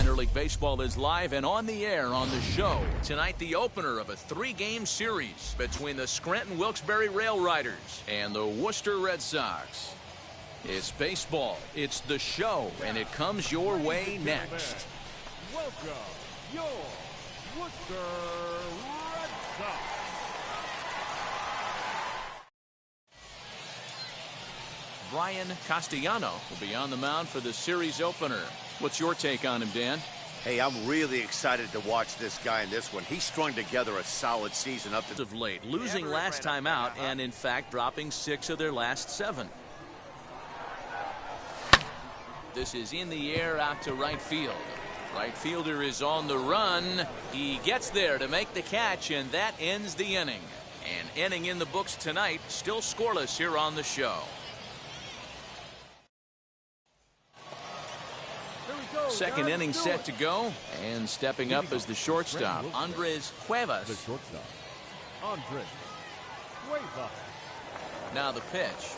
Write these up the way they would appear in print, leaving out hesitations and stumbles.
Minor League Baseball is live and on the air on the show. Tonight, the opener of a 3-game series between the Scranton Wilkes-Barre Rail Riders and the Worcester Red Sox. It's baseball, it's the show, and it comes your way next. Welcome, your Worcester Red Sox. Brian Castellano will be on the mound for the series opener. What's your take on him, Dan? Hey, I'm really excited to watch this guy in this one. He strung together a solid season up to of late, losing last time out and, in fact, dropping 6 of their last 7. This is in the air out to right field. Right fielder is on the run. He gets there to make the catch, and that ends the inning. An inning in the books tonight, still scoreless here on the show. Second inning set to go, and stepping up as the shortstop, Andres Cuevas. The shortstop, Andres Cuevas. Now the pitch.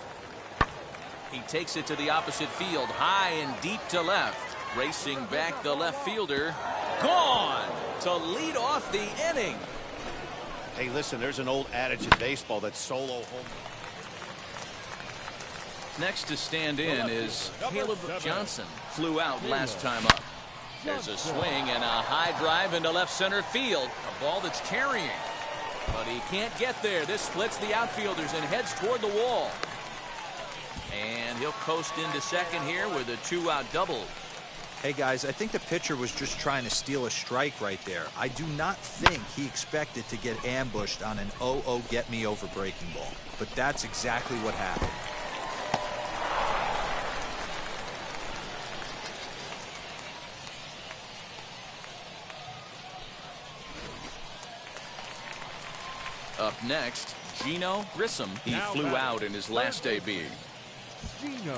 He takes it to the opposite field, high and deep to left. Racing back the left fielder. Gone to lead off the inning. Hey, listen, there's an old adage in baseball that solo home. Next to stand in is Caleb Johnson. Flew out last time up. There's a swing and a high drive into left center field. A ball that's carrying. But he can't get there. This splits the outfielders and heads toward the wall. And he'll coast into second here with a 2-out double. Hey guys, I think the pitcher was just trying to steal a strike right there. I do not think he expected to get ambushed on an 0-0 get me over breaking ball. But that's exactly what happened. Up next, Gino Grissom. He flew out in his last AB. Gino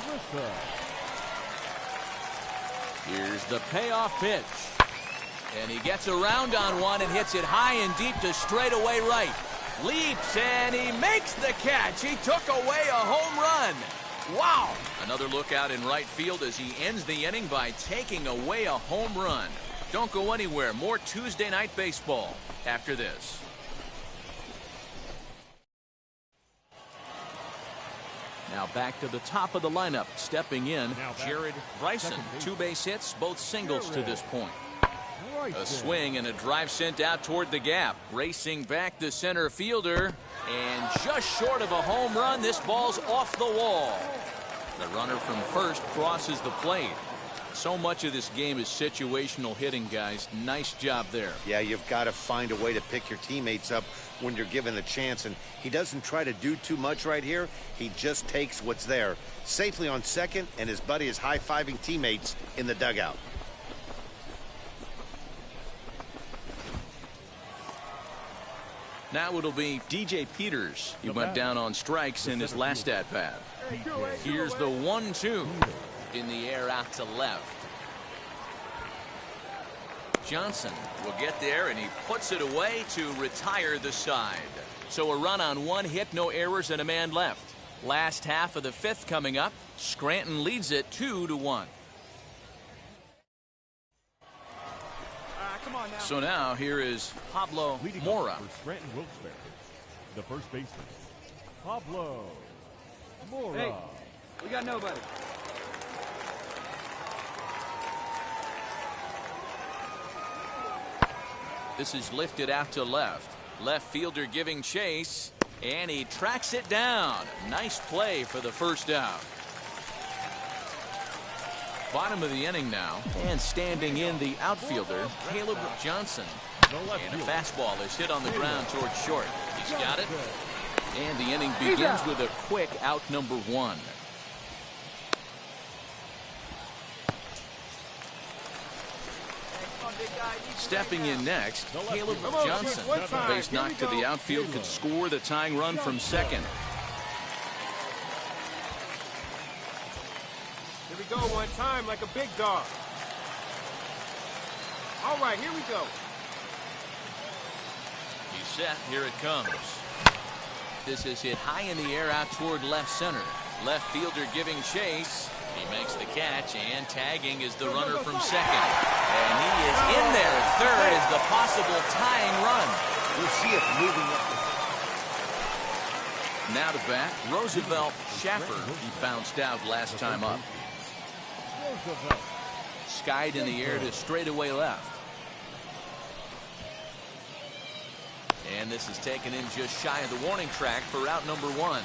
Grissom. Here's the payoff pitch. And he gets around on one and hits it high and deep to straightaway right. Leaps and he makes the catch. He took away a home run. Wow. Another look out in right field as he ends the inning by taking away a home run. Don't go anywhere. More Tuesday night baseball after this. Now back to the top of the lineup. Stepping in, Jared Bryson. 2 base hits, both singles to this point. A swing and a drive sent out toward the gap. Racing back the center fielder. And just short of a home run, this ball's off the wall. The runner from first crosses the plate. So much of this game is situational hitting, guys. Nice job there. Yeah, you've got to find a way to pick your teammates up when you're given the chance, and he doesn't try to do too much right here. He just takes what's there. Safely on second, and his buddy is high-fiving teammates in the dugout. Now it'll be DJ Peters. He went down on strikes in his last at-bat. Here's the 1-2. In the air out to left. Johnson will get there, and he puts it away to retire the side. So a run on 1 hit, no errors, and a man left. Last half of the 5th coming up. Scranton leads it 2-1. So now here is Pablo Mora. For Scranton Wilkes-Barre, the first baseman, Pablo Mora. Hey, we got nobody. This is lifted out to left. Left fielder giving chase, and he tracks it down. Nice play for the first out. Bottom of the inning now, and standing in the outfielder, Caleb Johnson. And a fastball is hit on the ground towards short. He's got it. And the inning begins with a quick out number 1. Stepping in next, Caleb Johnson. A base knock to the outfield could score the tying run from second. Here we go one time like a big dog. All right, here we go. He's set. Here it comes. This is hit high in the air out toward left center. Left fielder giving chase. He makes the catch, and tagging is the runner from second. And he is in there at third as the possible tying run. We'll see if moving up. Now to bat, Roosevelt Schaffer. He bounced out last time up. Skied in the air to straightaway left. And this is taken in just shy of the warning track for out number 1.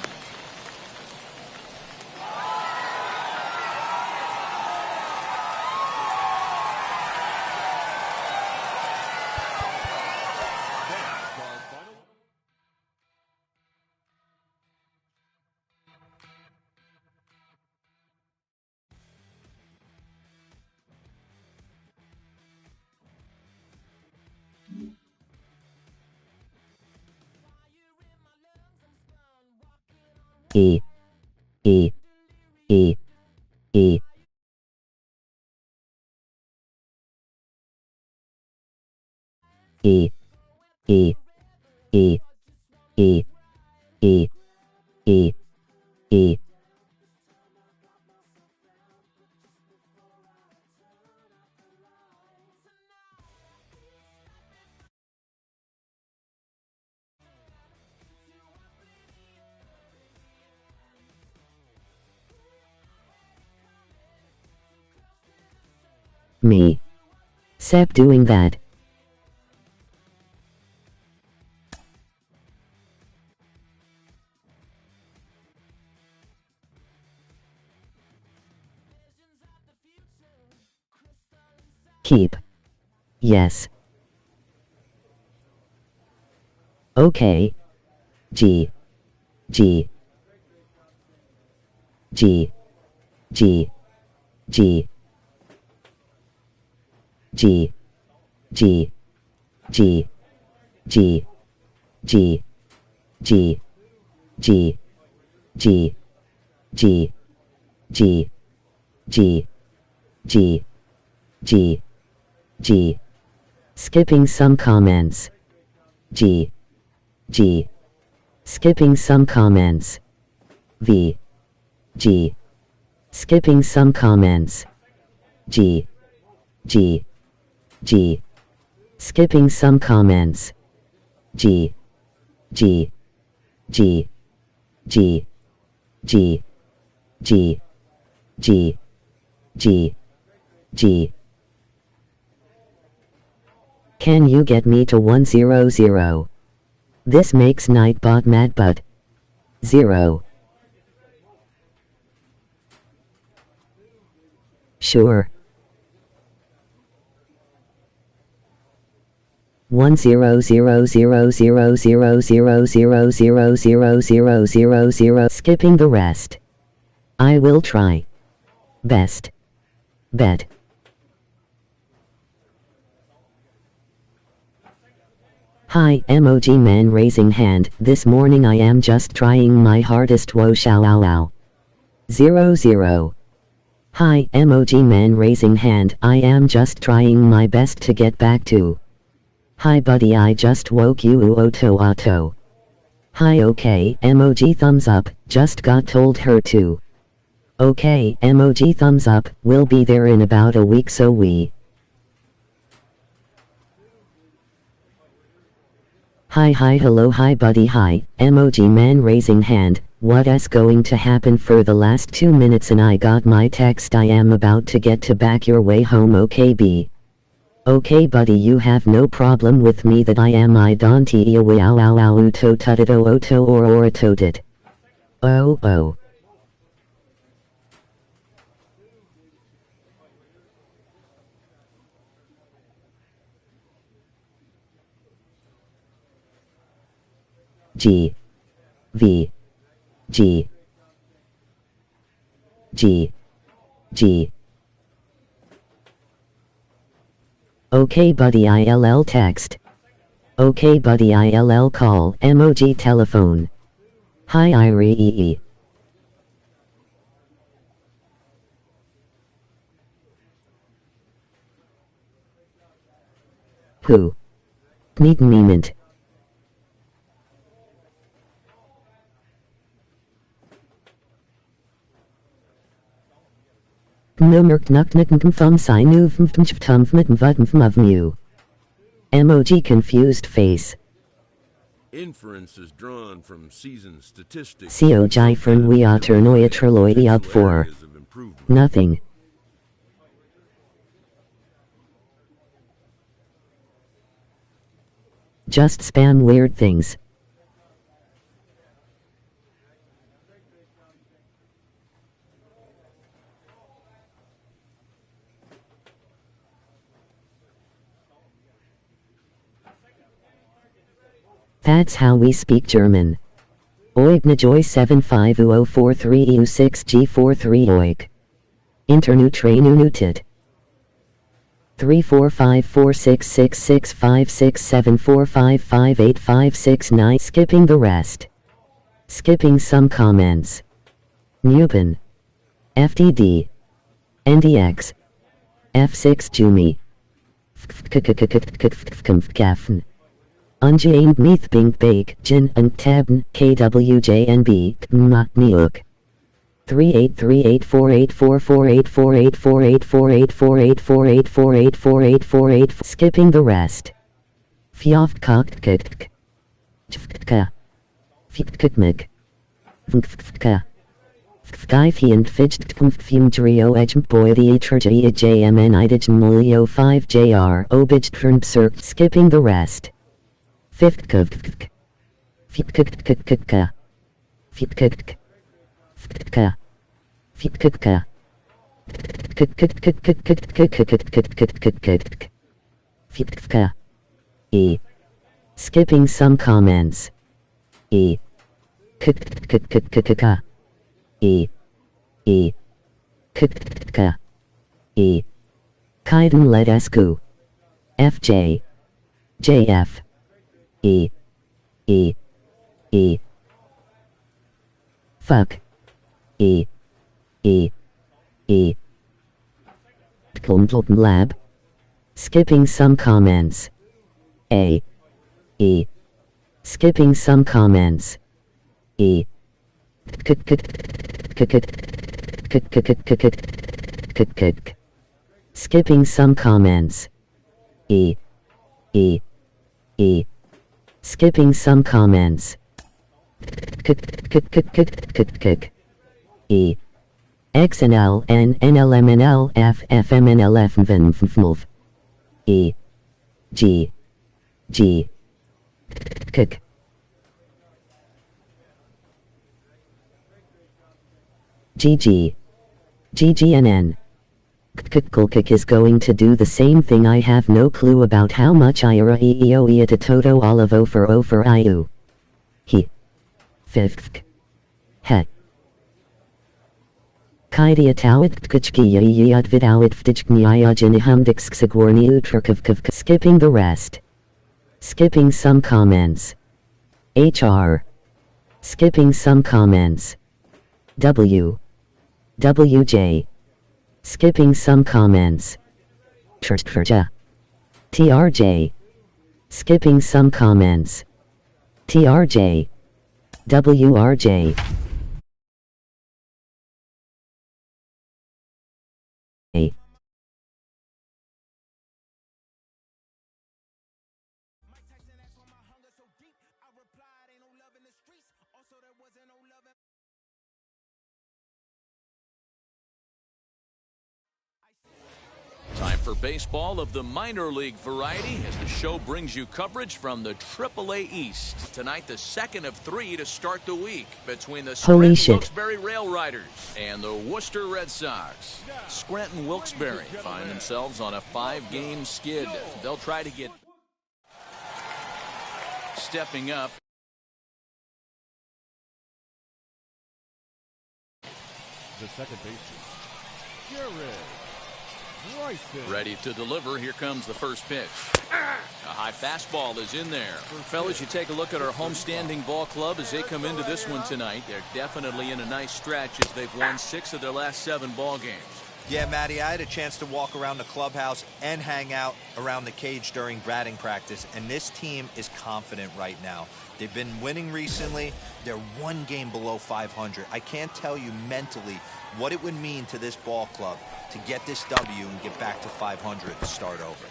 E E E E E E E E E E E Me. Stop doing that. Keep. Yes. Okay. G. G. G. G. G. G. G. G. G. G. G. G. G. G. G. G. G. G. G. Skipping some comments. G. G. Skipping some comments. V. G. Skipping some comments. G. G. G. Skipping some comments. G. G. G. G. G. G. G. G. G. Can you get me to 100? This makes Nightbot mad, but 0. Sure. 100000000000000. Skipping the rest. I will try. Best. Bet. Hi, emoji man raising hand. This morning I am just trying my hardest. Whoa, shall ow. 00. Hi, emoji man raising hand. I am just trying my best to get back to. Hi buddy, I just woke you. Auto. Hi, okay, emoji thumbs up. Just got told her to. Okay, emoji thumbs up. We'll be there in about a week, so we. Hi, hello, hi buddy, hi, emoji man raising hand. What's going to happen for the last 2 minutes and I got my text. I am about to get to back your way home. Okay B. Okay buddy, you have no problem with me that I am. I don't ewe ow uto tutito oto or totit. Oh. G. V. G. G. G. Okay buddy, ILL text. Okay buddy, ILL call. Emoji telephone. Hi Irie. Who? Neat moment. Emoji confused face. Inference is drawn from season statistics. Seojai from we are Turnoya Troloidi up for nothing. Just spam weird things. That's how we speak German. Oig Najoy 750043 EU6G43 Oig. Internutranunutit. 34546665674558569. Skipping the rest. Skipping some comments. Nuben. FDD. NDX. F6 Jumi. Unjamed meath bing bake jin and tabn kwjnb ma neuk 38384844848484848484848484 skipping the rest. Fjoft kokt kik ka fitkmik fka Skyfiend fidget fumdrio boy the etrgia jmn idij molio 5 jr obij circ skipping the rest. Fifth kk fitkka fitkka fitkka fitkka fitkka e skipping some comments e kka e kka e kaiden led esku fj jf E. Fuck. E. Lab. Skipping some comments. A. E. Skipping some comments. E. Skipping some comments. E. Skipping some comments. E. XNL N NLMNL F FMNL FMV E. G. Kick. GGNN. Kick is going to do the same thing. I have no clue about how much Ira EEOE to Toto Olivo for O for IU. He. Fifth. He. Kaidia tawit kchkia yat vidawit vdijknia jinihamdix sigwarni utrakavkavka. Skipping the rest. Skipping some comments. HR. Skipping some comments. WJ. Skipping some comments. TRJ. Skipping some comments. TRJ. WRJ. Time for baseball of the minor league variety as the show brings you coverage from the AAA East. Tonight, the second of three to start the week between the Scranton-Wilkes-Barre Rail Riders and the Worcester Red Sox. Scranton-Wilkes-Barre find themselves on a 5-game skid. They'll try to get stepping up. The second baseman, Jared. Ready to deliver. Here comes the first pitch. A high fastball is in there. Fellas, you take a look at our homestanding ball club as they come into this one tonight. They're definitely in a nice stretch as they've won 6 of their last 7 ball games. Yeah, Matty, I had a chance to walk around the clubhouse and hang out around the cage during batting practice, and this team is confident right now. They've been winning recently. They're one game below 500. I can't tell you mentally what it would mean to this ball club to get this W and get back to 500 to start over.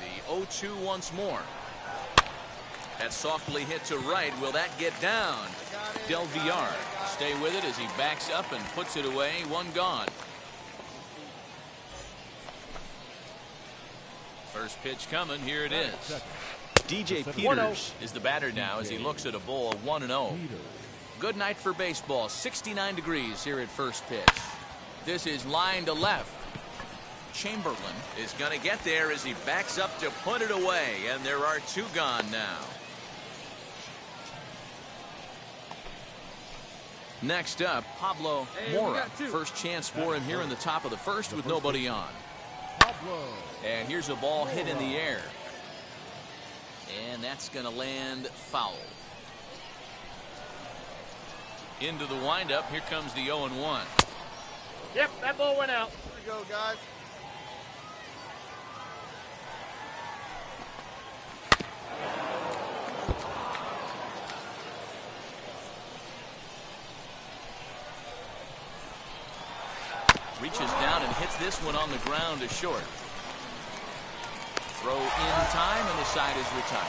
The 0-2 once more. That softly hit to right. Will that get down? Del Villar stay with it as he backs up and puts it away. One gone. First pitch coming. Here it is. DJ Peters is the batter now as he looks at a ball 1-0. Good night for baseball. 69 degrees here at first pitch. This is line to left. Chamberlain is going to get there as he backs up to put it away, and there are two gone now. Next up, Pablo Mora. First chance for him here in the top of the first with nobody on. And here's a ball hit in the air. And that's going to land foul. Into the windup. Here comes the 0-1. Yep, that ball went out. Here we go, guys. Reaches down and hits this one on the ground to short. Throw in time, and the side is retired.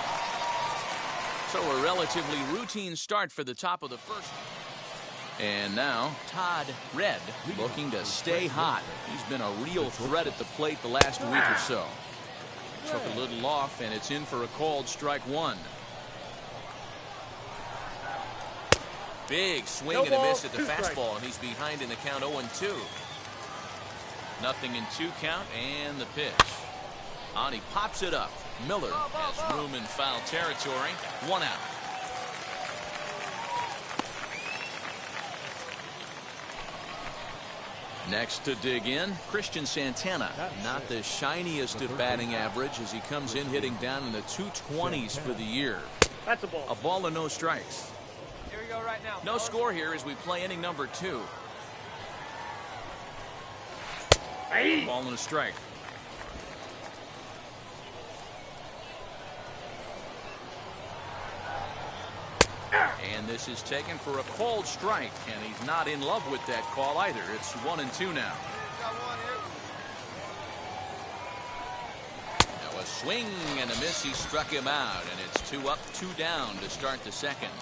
So a relatively routine start for the top of the first. And now Todd Red looking to stay hot. He's been a real threat at the plate the last week or so. Took a little off, and it's in for a called strike one. Big swing and a miss at the fastball, and he's behind in the count 0-2. Nothing in 2 count, and the pitch. On he pops it up. Miller has room in foul territory. 1 out. Next to dig in, Christian Santana. Not the shiniest of batting average as he comes in hitting down in the 220s for the year. That's a ball. A ball and no strikes. Here we go right now. No score here as we play inning number 2. Ball and a strike. And this is taken for a called strike, and he's not in love with that call either. It's 1-2 now. Now a swing and a miss. He struck him out, and it's 2 up, 2 down to start the second.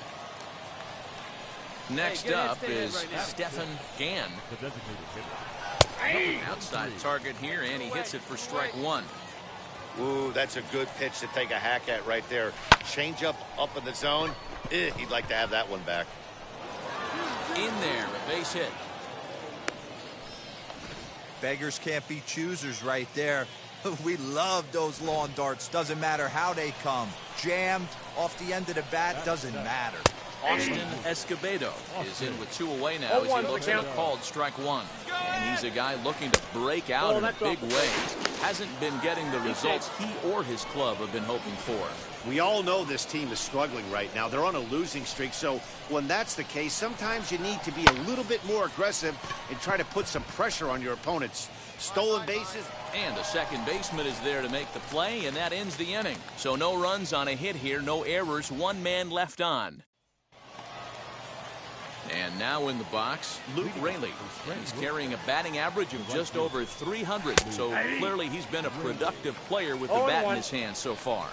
Next up is Stefan Gann. Outside target here, and he hits it for strike 1. Ooh, that's a good pitch to take a hack at right there. Change up in the zone. He'd like to have that one back. In there, a base hit. Beggars can't be choosers right there. We love those lawn darts. Doesn't matter how they come. Jammed off the end of the bat, doesn't matter. Austin Escobedo is in with 2 away now as he looks at a called strike 1. And he's a guy looking to break out in a big way. Hasn't been getting the results he or his club have been hoping for. We all know this team is struggling right now. They're on a losing streak, so when that's the case, sometimes you need to be a little bit more aggressive and try to put some pressure on your opponents. Stolen bases. And the second baseman is there to make the play, and that ends the inning. So no runs on a hit here, no errors, 1 man left on. And now in the box, Luke Raley. He's carrying a batting average of just over 300, so clearly he's been a productive player with the bat in his hand so far.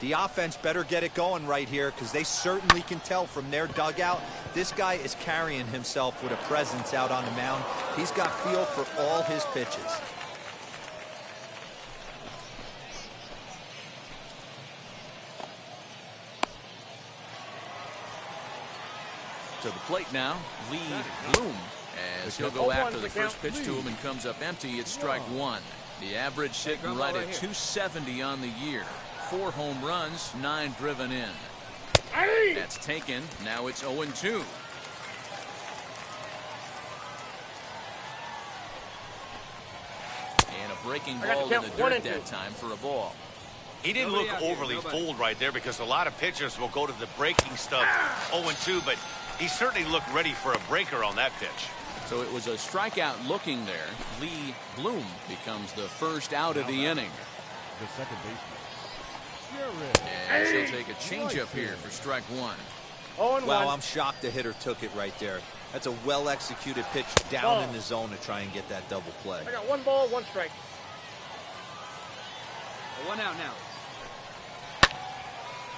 The offense better get it going right here because they certainly can tell from their dugout this guy is carrying himself with a presence out on the mound. He's got feel for all his pitches. To the plate now, Lee Bloom, as he'll go after the first pitch to him and comes up empty. It's strike 1. The average sitting right at 270 on the year. 4 home runs, 9 driven in. That's taken. Now it's 0-2. And a breaking ball in the dirt that time for a ball. He didn't look overly fooled right there because a lot of pitchers will go to the breaking stuff 0-2, but He certainly looked ready for a breaker on that pitch. So it was a strikeout looking there. Lee Bloom becomes the first out of the inning. The second baseman, And he'll take a changeup here for strike one. Wow, I'm shocked the hitter took it right there. That's a well-executed pitch down in the zone to try and get that double play. I got 1 ball, 1 strike. 1 out now.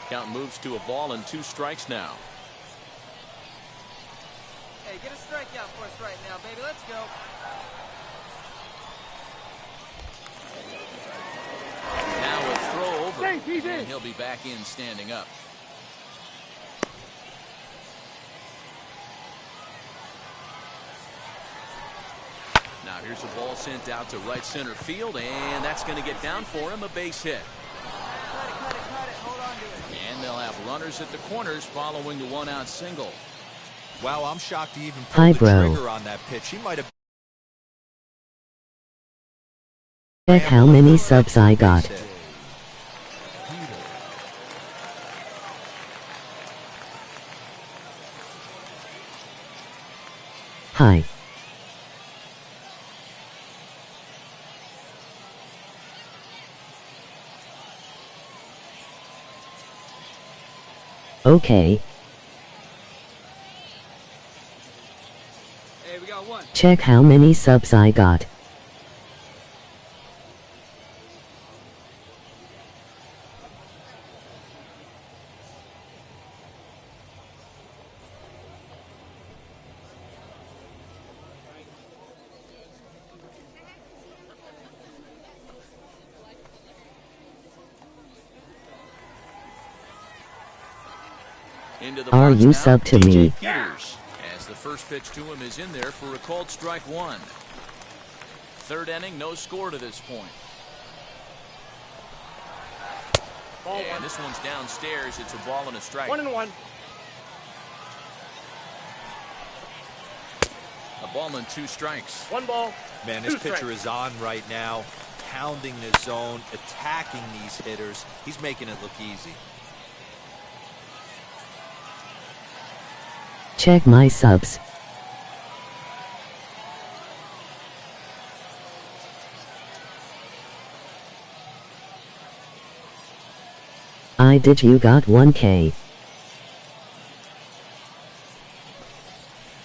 Count moves to a ball and 2 strikes now. Hey, get a strikeout for us right now, baby. Let's go. Now a throw over, and he'll be back in standing up. Now here's a ball sent out to right center field, and that's going to get down for him, a base hit. Cut it. Hold on to it. And they'll have runners at the corners following the 1-out single. Wow, I'm shocked he even Hi, pulled the bro. trigger on that pitch. He might have. Check how many subs I got. Hi. Okay. Hey, we got 1. Check how many subs I got. Into the Are box you now, sub to DJ me? Peters, as the first pitch to him is in there for a called strike one. Third inning, no score to this point. And this one's downstairs. It's a ball and a strike. 1-1. A ball and 2 strikes. 1 ball. Man, 2 this pitcher strikes. is on right now, pounding the zone, attacking these hitters. He's making it look easy. Check my subs. I did. You got 1K.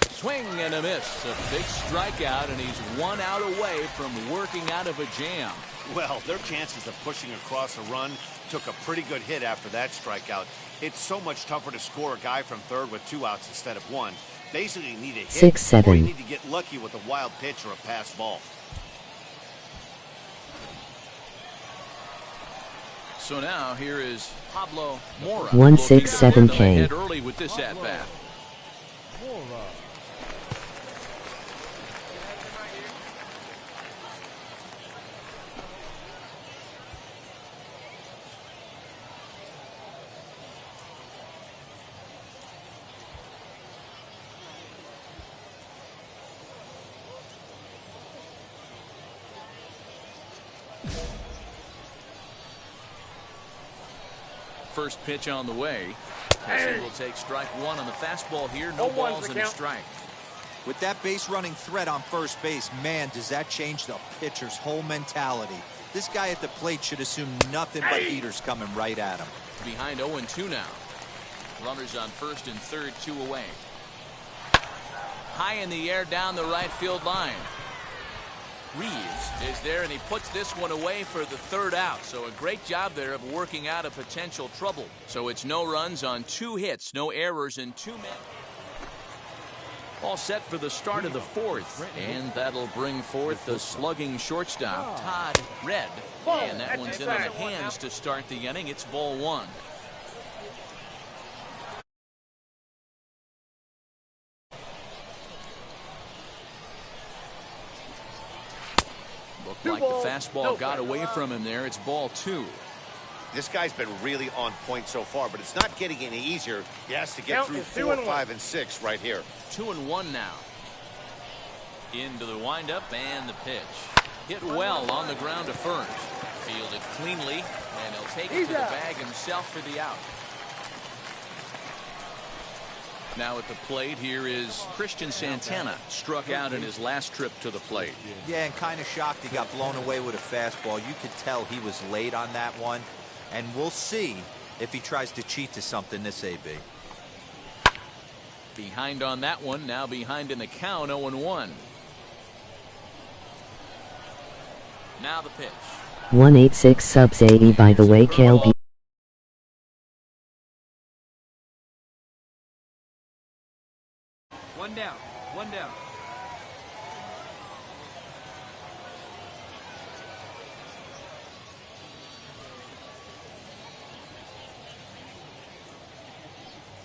Swing and a miss. A big strikeout, and he's 1 out away from working out of a jam. Well, their chances of pushing across a run took a pretty good hit after that strikeout. It's so much tougher to score a guy from third with 2 outs instead of 1. Basically, you need a hit 6-7. or you need to get lucky with a wild pitch or a pass ball. So now here is Pablo Mora. 167K. Ahead early with this at bat. Mora. First pitch on the way. He will take strike 1 on the fastball here. No 0-1's balls the and a count. strike. With that base running threat on first base, man, does that change the pitcher's whole mentality. This guy at the plate should assume nothing but heaters coming right at him. Behind 0-2 now. Runners on first and third, 2 away. High in the air down the right field line. Reeves is there, and he puts this one away for the 3rd out. So a great job there of working out a potential trouble. So it's no runs on 2 hits, no errors, and 2 men. All set for the start of the 4th, and that'll bring forth the slugging shortstop, Todd Red. And that one's in on the hands to start the inning. It's ball 1. Looked like the fastball got away from him there. It's ball 2. This guy's been really on point so far, but it's not getting any easier. He has to get Count through is 2 4, and 1. 5, and 6 right here. 2-1 now. Into the windup and the pitch. Hit well on the ground to first. Fielded cleanly, and he'll take it to the bag himself for the out. Now at the plate, here is Christian Santana. Struck out in his last trip to the plate. Yeah, and kind of shocked he got blown away with a fastball. You could tell he was late on that one. And we'll see if he tries to cheat to something this AB. Behind on that one, now behind in the count, 0-1. Now the pitch. 186 subs AE by the way, Kale B. One down. One down.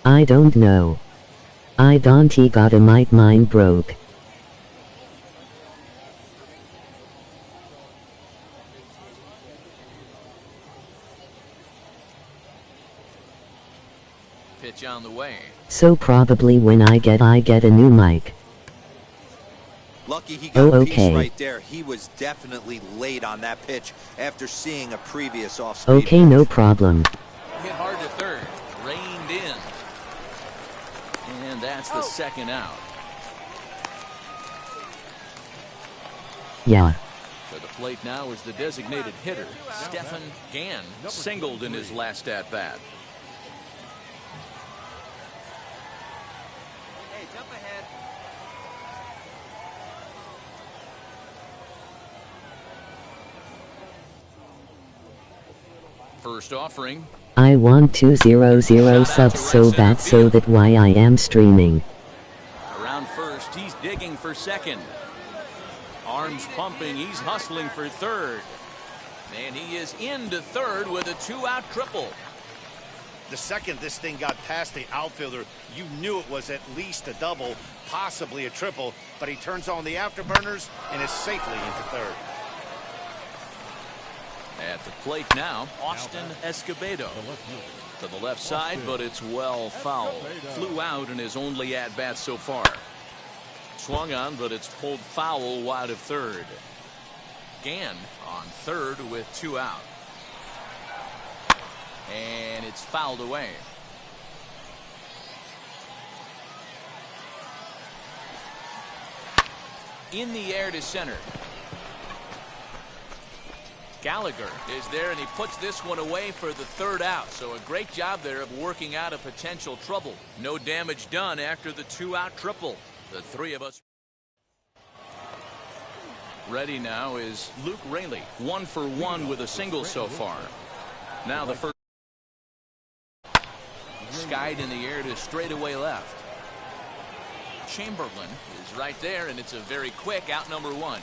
I don't know. I don't got a mine broke. Pitch on the way. So probably when I get a new mic. Lucky he got a piece okay. right there. He was definitely late on that pitch after seeing a previous off-speed. Okay, no problem. Hit hard to third. Reined in. And that's the second out. Yeah. To the plate now is the designated hitter, Stefan Gann, singled in his last at-bat. Hey, jump ahead. First offering. I want 200 subs so bad, so that why I am streaming. Around first, he's digging for second. Arms pumping, he's hustling for third. And he is into third with a 2-out triple. The second this thing got past the outfielder, you knew it was at least a double, possibly a triple, but he turns on the afterburners and is safely into third. At the plate now, Austin Escobedo. To the left side, but it's well foul. Flew out in his only at-bat so far. Swung on, but it's pulled foul wide of third. Gann on third with 2 out. And it's fouled away. In the air to center. Gallagher is there, and he puts this one away for the 3rd out. So a great job there of working out a potential trouble. No damage done after the 2-out triple. The three of us. Ready now is Luke Raley. 1 for 1 with a single so far. Now the first. Skied in the air to straightaway left. Chamberlain is right there, and it's a very quick out number 1.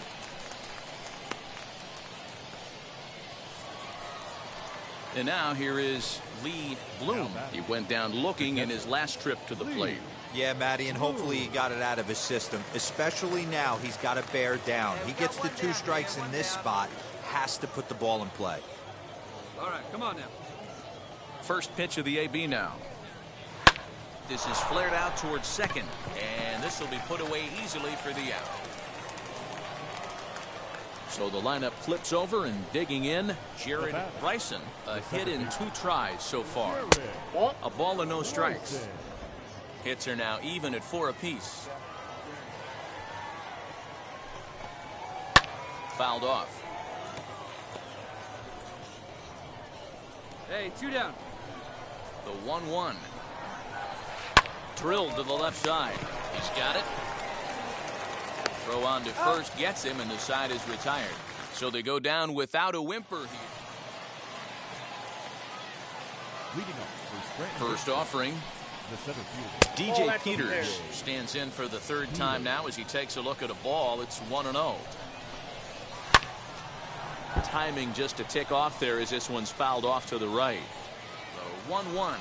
And now here is Lee Bloom. He went down looking in his last trip to the plate. Yeah, Matty, and hopefully he got it out of his system. Especially now, he's got to bear down. He gets the 2 strikes in this spot, has to put the ball in play. All right, come on now. First pitch of the AB now. This is flared out towards second, and this will be put away easily for the out. So the lineup flips over, and digging in, Jared Bryson. A hit in 2 tries so far. A ball and no strikes. Hits are now even at 4 apiece. Fouled off. Hey, 2 down. The 1-1. Drilled to the left side. He's got it. Throw on to first gets him, and the side is retired. So they go down without a whimper here. First offering. DJ Peters stands in for the 3rd time now as he takes a look at a ball. It's 1-0. Timing just a tick off there as this one's fouled off to the right. So 1-1.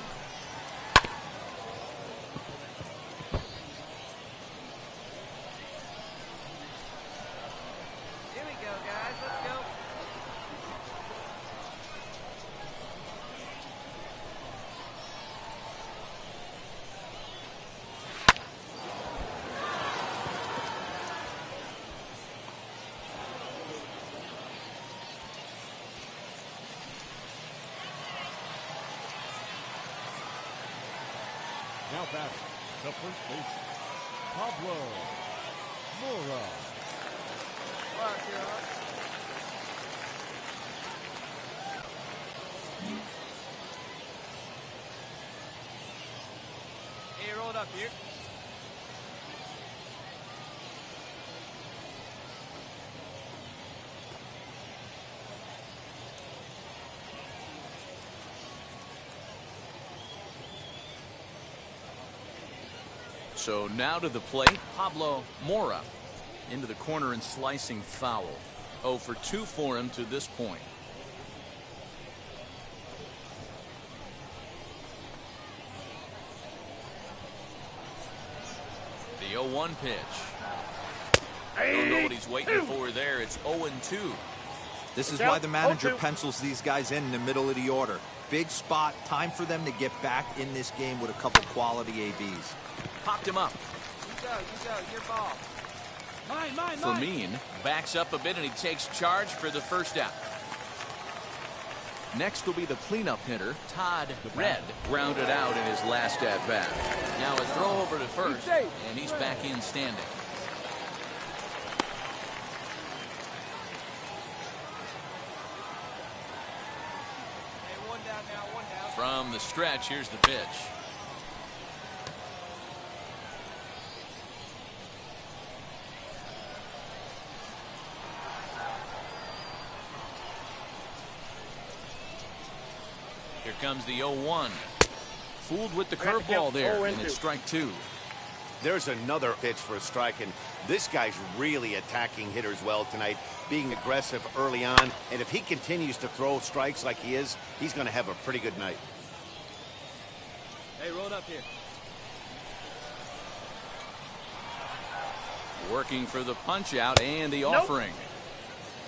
Here we go, guys. Let's go. Now batting, The first baseman, Pablo Mora. Work, Kira. Hey, roll it up here. So now to the plate, Pablo Mora. Into the corner and slicing foul. 0 for 2 for him to this point. The 0-1 pitch. Don't know what he's waiting for there. It's 0-2. This is why the manager pencils these guys in the middle of the order. Big spot, time for them to get back in this game with a couple quality ABs. Popped him up. You go, your ball. Mine. Fermin backs up a bit and he takes charge for the first out. Next will be the cleanup hitter, Todd Red, grounded out in his last at bat. Now a throw over to first, and he's back in standing. Hey, one down now, one down. From the stretch, here's the pitch. Here comes the 0-1. Fooled with the curveball there, and it's strike 2. There's another pitch for a strike, and this guy's really attacking hitters well tonight, being aggressive early on, and if he continues to throw strikes like he is, he's going to have a pretty good night. Hey, roll it up here. Working for the punch out and the offering.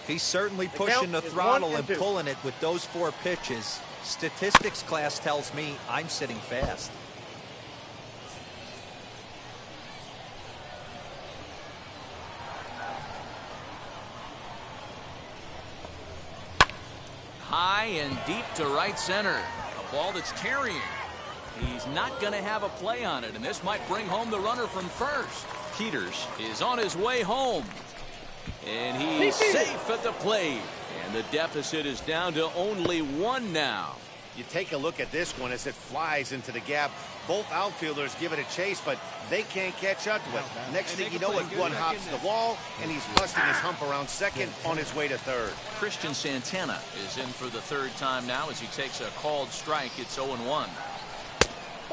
He's certainly pushing the throttle and pulling it with those 4 pitches. Statistics class tells me I'm sitting fast. High and deep to right center. A ball that's tarrying. He's not going to have a play on it, and this might bring home the runner from first. Peters is on his way home. And he's safe at the plate. And the deficit is down to only 1 now. You take a look at this one as it flies into the gap. Both outfielders give it a chase, but they can't catch up to it. Next thing you know, one hops the wall, and he's busting his hump around second on his way to third. Christian Santana is in for the 3rd time now as he takes a called strike. It's 0-1.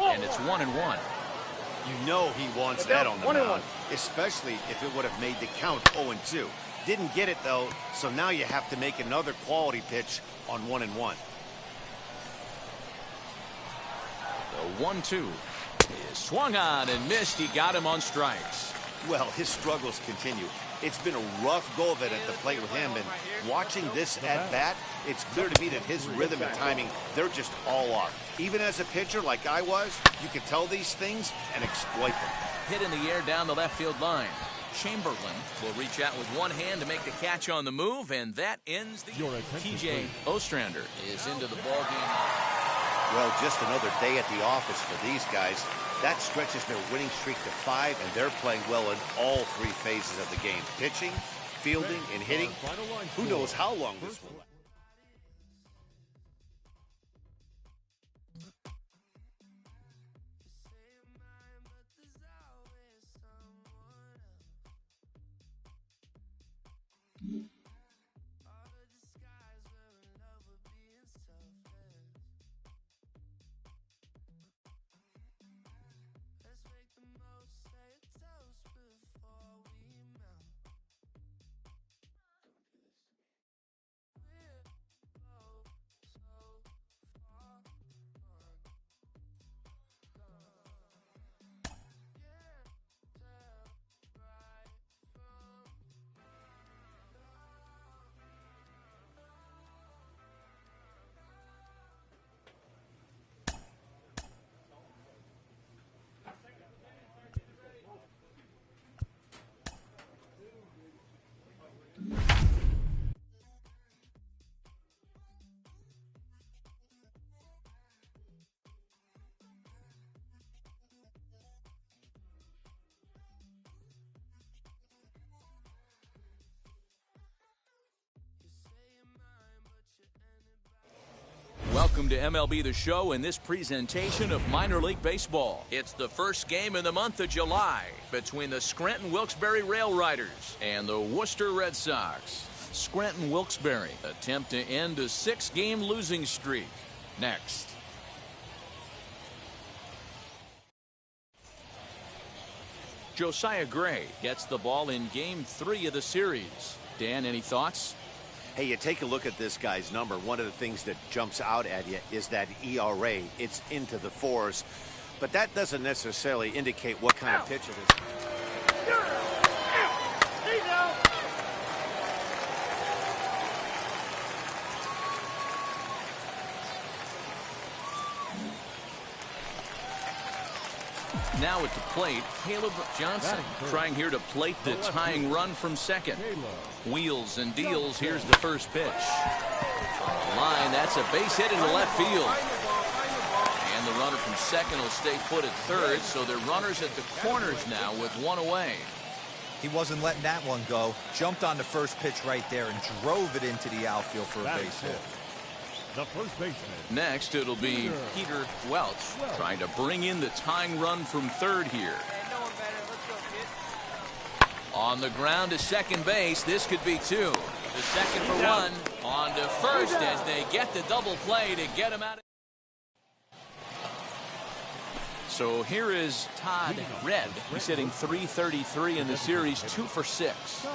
And it's 1-1. You know he wants that on the mound, especially if it would have made the count 0-2. Didn't get it, though, so now you have to make another quality pitch on 1-1. The 1-2 is swung on and missed. He got him on strikes. Well, his struggles continue. It's been a rough go of it at the plate with him, and watching this at bat, it's clear to me that his rhythm and timing, they're just all off. Even as a pitcher like I was, you could tell these things and exploit them. Hit in the air down the left field line. Chamberlain will reach out with one hand to make the catch on the move, and that ends the TJ Ostrander is into the ball game. Well, just another day at the office for these guys. That stretches their winning streak to 5, and they're playing well in all 3 phases of the game. Pitching, fielding, and hitting. Who knows how long this will last. Welcome to MLB The Show and this presentation of minor league baseball. It's the first game in the month of July between the Scranton-Wilkes-Barre Rail Riders and the Worcester Red Sox. Scranton-Wilkes-Barre attempt to end a 6-game losing streak. Next. Josiah Gray gets the ball in Game 3 of the series. Dan, any thoughts? Hey, you take a look at this guy's number. One of the things that jumps out at you is that ERA. It's into the 4s. But that doesn't necessarily indicate what kind of pitch it is. Now at the plate, Caleb Johnson trying here to plate the tying run from second. Wheels and deals. Here's the first pitch. On the line, that's a base hit into left field. And the runner from second will stay put at third, so they're runners at the corners now with one away. He wasn't letting that one go. Jumped on the first pitch right there and drove it into the outfield for a base hit. The first baseman. Next, it'll be Peter Welch trying to bring in the tying run from third here. No one better. Let's go, kid. On the ground to second base, this could be two. The second for one. On to first as they get the double play to get him out. So here is Todd Red. He's hitting .333 in the series, 2 for 6.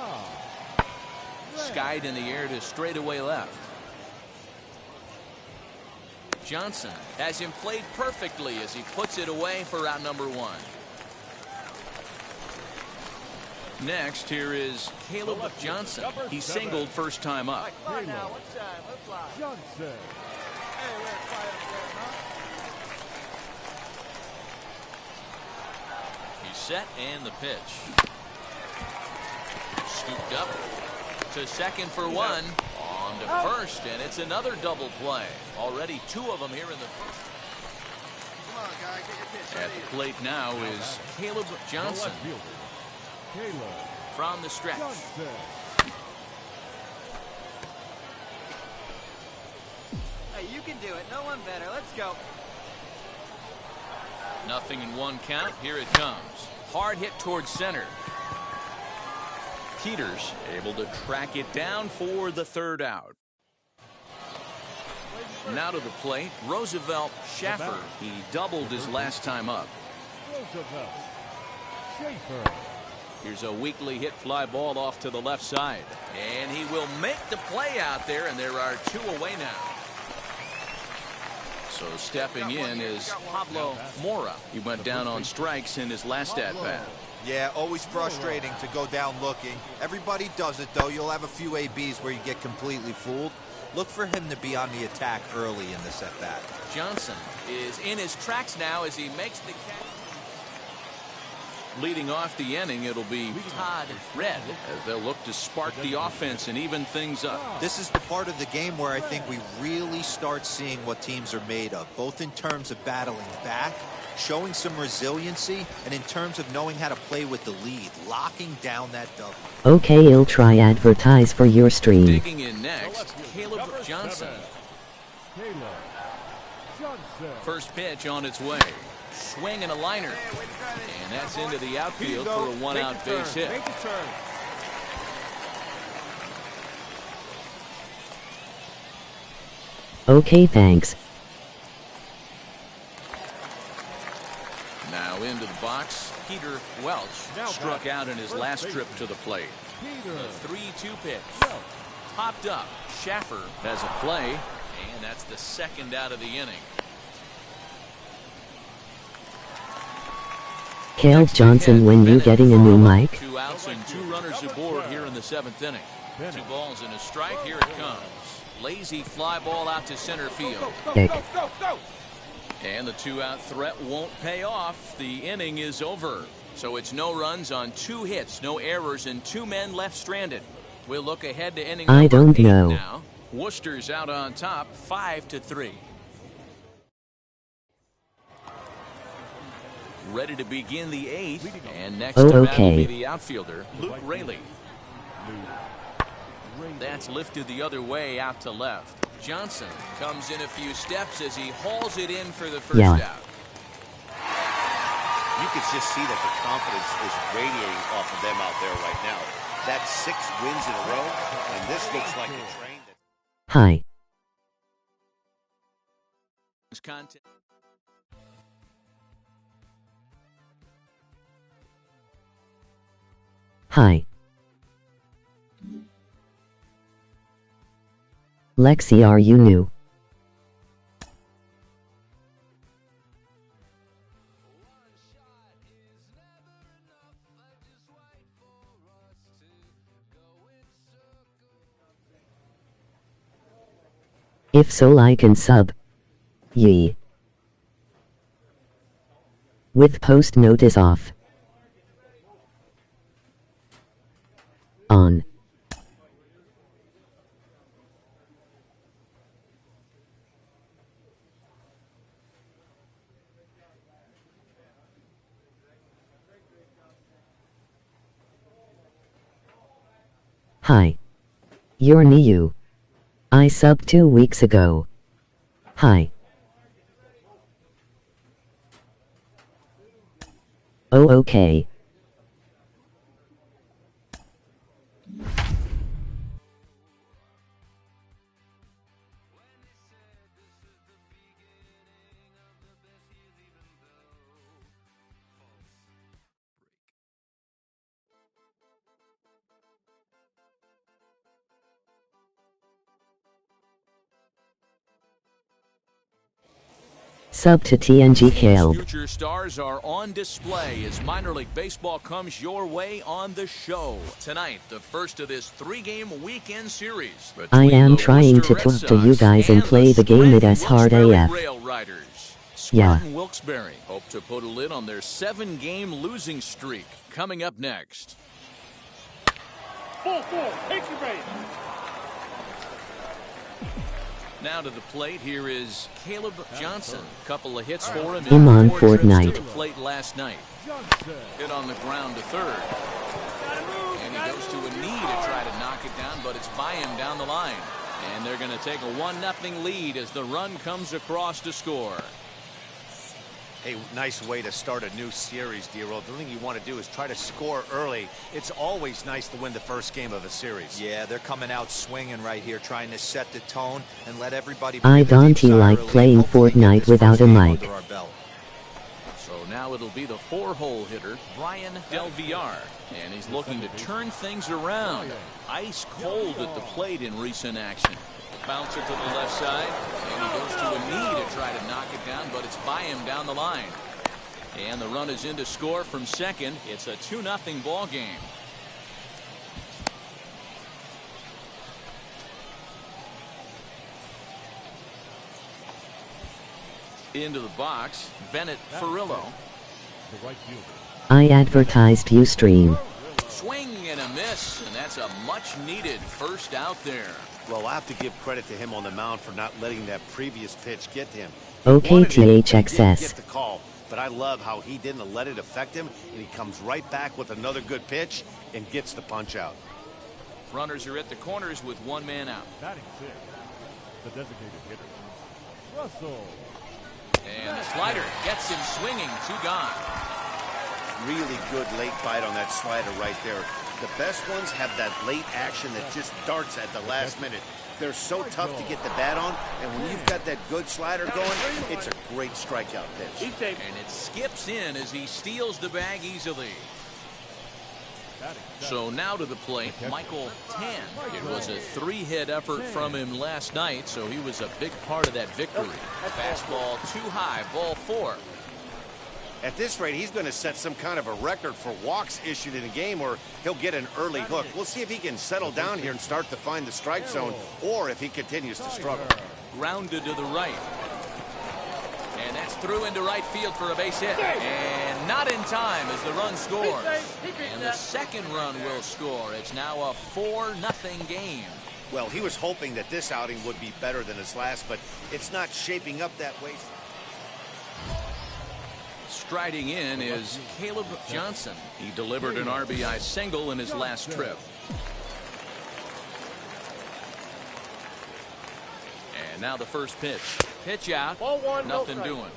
Skied in the air to straightaway left. Johnson has him played perfectly as he puts it away for out number 1. Next, here is Caleb Johnson. He singled first time up. Come on now, what's time? Let's fly. Johnson. Hey, we're quiet up there, huh? He's set and the pitch. Scooped up to second for 1. On to first, and it's another double play. Already 2 of them here in the first. Come on, guy, get your pitch. At the plate now is Caleb Johnson Caleb from the stretch. Johnson. Hey, you can do it. No one better. Let's go. Nothing in 1 count. Here it comes. Hard hit towards center. Peters able to track it down for the 3rd out. Now to the plate, Roosevelt Schaffer. He doubled his last time up. Roosevelt Schaefer. Here's a weakly hit fly ball off to the left side. And he will make the play out there, and there are 2 away now. So stepping in is Pablo Mora. He went down on strikes in his last at-bat. Yeah, always frustrating to go down looking. Everybody does it, though. You'll have a few ABs where you get completely fooled. Look for him to be on the attack early in this at-bat. Johnson is in his tracks now as he makes the catch. Leading off the inning, it'll be Todd Red as they'll look to spark the offense and even things up. This is the part of the game where I think we really start seeing what teams are made of, both in terms of battling back, showing some resiliency, and in terms of knowing how to play with the lead, locking down that double. Okay, I'll try advertise for your stream. Digging in next, Caleb Johnson. Caleb Johnson. First pitch on its way. Swing and a liner. And that's into the outfield for a 1-out base hit. Make the turn. Okay, thanks. Now into the box, Peter Welch struck out in his last trip to the plate. The 3-2 pitch. Popped up. Schaffer has a play, and that's the 2nd out of the inning. Caleb Johnson, when you getting a new mic? 2 outs and 2 runners aboard here in the 7th inning. 2 balls and a strike. Here it comes. Lazy fly ball out to center field. And the 2-out threat won't pay off. The inning is over. So it's no runs on 2 hits, no errors, and 2 men left stranded. We'll look ahead to inning I don't number 8 know. now. Worcester's out on top, 5-3. Ready to begin the 8th, and next to bat will be the outfielder, Luke Raley. That's lifted the other way out to left. Johnson comes in a few steps as he hauls it in for the first out. You can just see that the confidence is radiating off of them out there right now. That's 6 wins in a row, and this looks like a train. Hi. Hi. Lexi, are you new? If so, like and sub. Yee. With post notice off. On. Hi. You're new. I subbed 2 weeks ago. Hi. Oh, okay. Sub to TNG Caleb. Future stars are on display as minor league baseball comes your way on the show. Tonight, the first of this 3-game weekend series. I am trying to talk to you guys and play the game it as hard AF. Yeah. Wilkes-Barre hope to put a lid on their 7-game losing streak. Coming up next. 4-4, take your base. Now to the plate, here is Caleb Johnson. Couple of hits for him. I'm on Fortnite. To the plate last night. Hit on the ground to third. And he goes to a knee to try to knock it down, but it's by him down the line. And they're going to take a 1-0 lead as the run comes across to score. Hey, nice way to start a new series, D-Roll. The thing you want to do is try to score early. It's always nice to win the first game of a series. Yeah, they're coming out swinging right here, trying to set the tone and let everybody... I don't like playing Fortnite without a mic. So now it'll be the 4-hole hitter, Brian Del Villar. And he's looking to turn things around. Ice cold at the plate in recent action. Bouncer to the left side, and he goes to a knee to try to knock it down, but it's by him down the line. And the run is in to score from second. It's a 2-0 ball game. Into the box, Bennett Furillo. I advertised Ustream. Swing and a miss, and that's a much-needed first out there. Well, I have to give credit to him on the mound for not letting that previous pitch get to him. Okay, THXS. Get the call, but I love how he didn't let it affect him, and he comes right back with another good pitch and gets the punch out. Runners are at the corners with 1 man out. Batting 6, the designated hitter, Russell. And the slider gets him swinging, 2 gone. Really good late bite on that slider right there. The best ones have that late action that just darts at the last minute. They're so tough to get the bat on, and when you've got that good slider going, it's a great strikeout pitch. And it skips in as he steals the bag easily. So now to the plate, Michael Tan. It was a 3-hit effort from him last night, so he was a big part of that victory. Fastball too high, ball 4. At this rate, he's going to set some kind of a record for walks issued in a game, or he'll get an early hook. We'll see if he can settle down here and start to find the strike zone, or if he continues to struggle. Grounded to the right. And that's through into right field for a base hit. And not in time as the run scores. And the second run will score. It's now a 4-0 game. Well, he was hoping that this outing would be better than his last, but it's not shaping up that way. Striding in is Caleb Johnson. He delivered an RBI single in his last trip. And now the first pitch. Pitch out. Ball one, no Nothing strike. doing.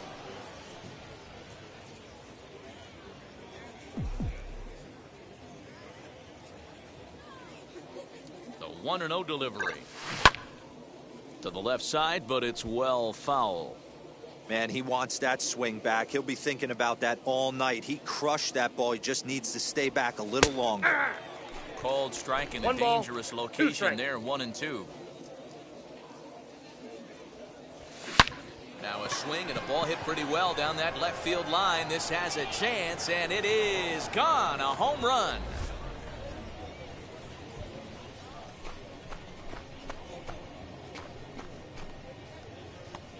The 1-0 delivery. To the left side, but it's well foul. Man, he wants that swing back. He'll be thinking about that all night. He crushed that ball. He just needs to stay back a little longer. Called strike in a One ball, dangerous 2 location strikes. there, 1-2. Now a swing and a ball hit pretty well down that left field line. This has a chance, and it is gone. A home run.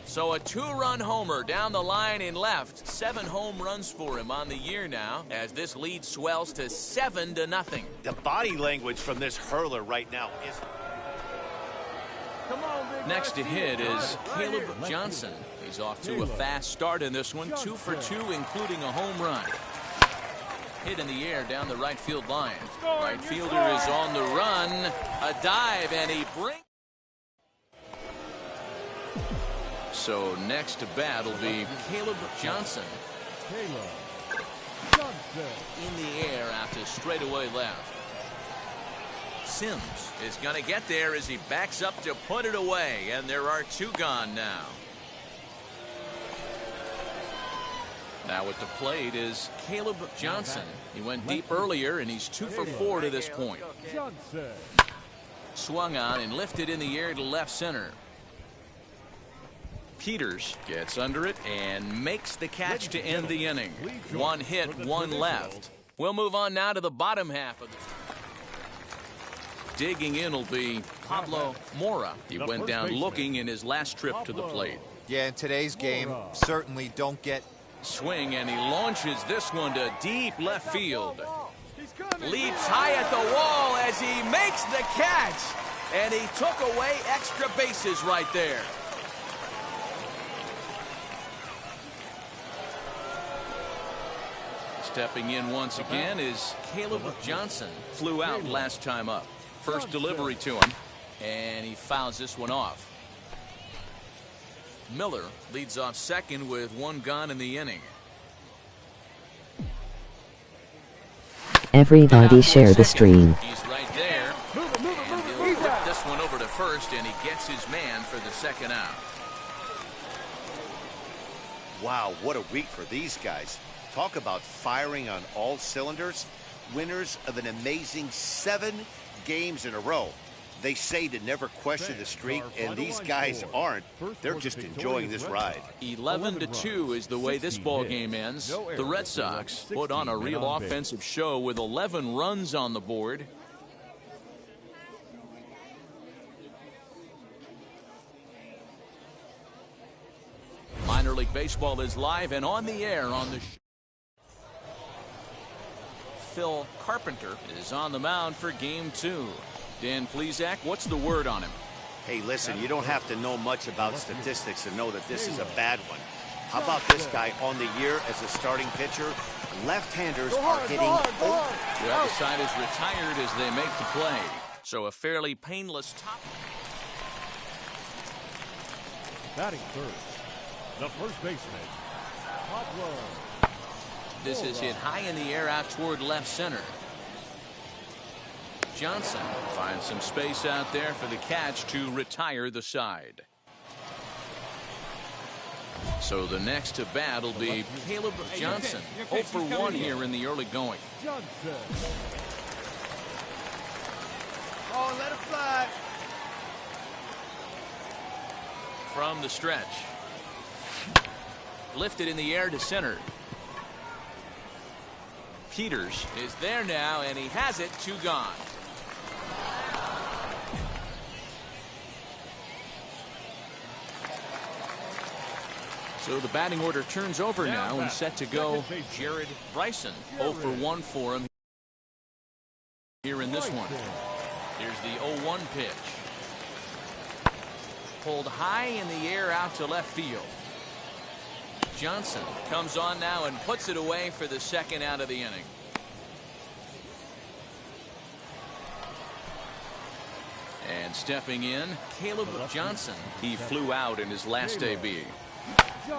So a 2-run homer down the line in left. 7 home runs for him on the year now, as this lead swells to 7-0. The body language from this hurler right now is... Come on, big Next to guy. hit is Right Caleb here. Johnson. He's off to a fast start in this one, 2 for 2, including a home run. Hit in the air down the right field line. Right fielder is on the run. A dive, and he brings... So next to bat will be Caleb Johnson. Caleb Johnson. In the air out to straightaway left. Sims is going to get there as he backs up to put it away, and there are 2 gone now. Now at the plate is Caleb Johnson. He went deep earlier, and he's 2 for 4 to this point. Johnson. Swung on and lifted in the air to left center. Peters gets under it and makes the catch to end the inning. 1 hit, 1 left. We'll move on now to the bottom half of the... Digging in will be Pablo Mora. He went down looking in his last trip to the plate. Yeah, in today's game, certainly don't get... Swing, and he launches this one to deep left field. Leaps high at the wall as he makes the catch. And he took away extra bases right there. Stepping in once again is Caleb Johnson. Flew out last time up. First delivery to him, and he fouls this one off. Miller leads off second with 1 gone in the inning. Everybody share the stream. He's right there, and he'll flip this one over to first, and he gets his man for the second out. Wow, what a week for these guys. Talk about firing on all cylinders. Winners of an amazing 7 games in a row. They say to never question the streak, and these guys aren't. They're just enjoying this ride. 11-2 is the way this ball game ends. The Red Sox put on a real offensive show with 11 runs on the board. Minor League Baseball is live and on the air on the show. Phil Carpenter is on the mound for game 2. Dan Plesac, what's the word on him? Hey, listen, you don't have to know much about statistics to know that this is a bad one. How about this guy on the year as a starting pitcher? Left-handers are hitting... The other side is retired as they make the play. So a fairly painless top. Batting first, the first baseman, Pablo. This is hit high in the air out toward left center. Johnson finds some space out there for the catch to retire the side. So the next to bat will be Caleb Johnson. 0 for 1 here in the early going. Johnson. Oh, let it fly. From the stretch. Lifted in the air to center. Peters is there now, and he has it. 2 gone. So the batting order turns over now and set to go Jared Bryson. 0 for 1 for him here in this one. Here's the 0-1 pitch. Pulled high in the air out to left field. Johnson comes on now and puts it away for the second out of the inning. And And stepping in, Caleb Johnson. He flew out in his last AB.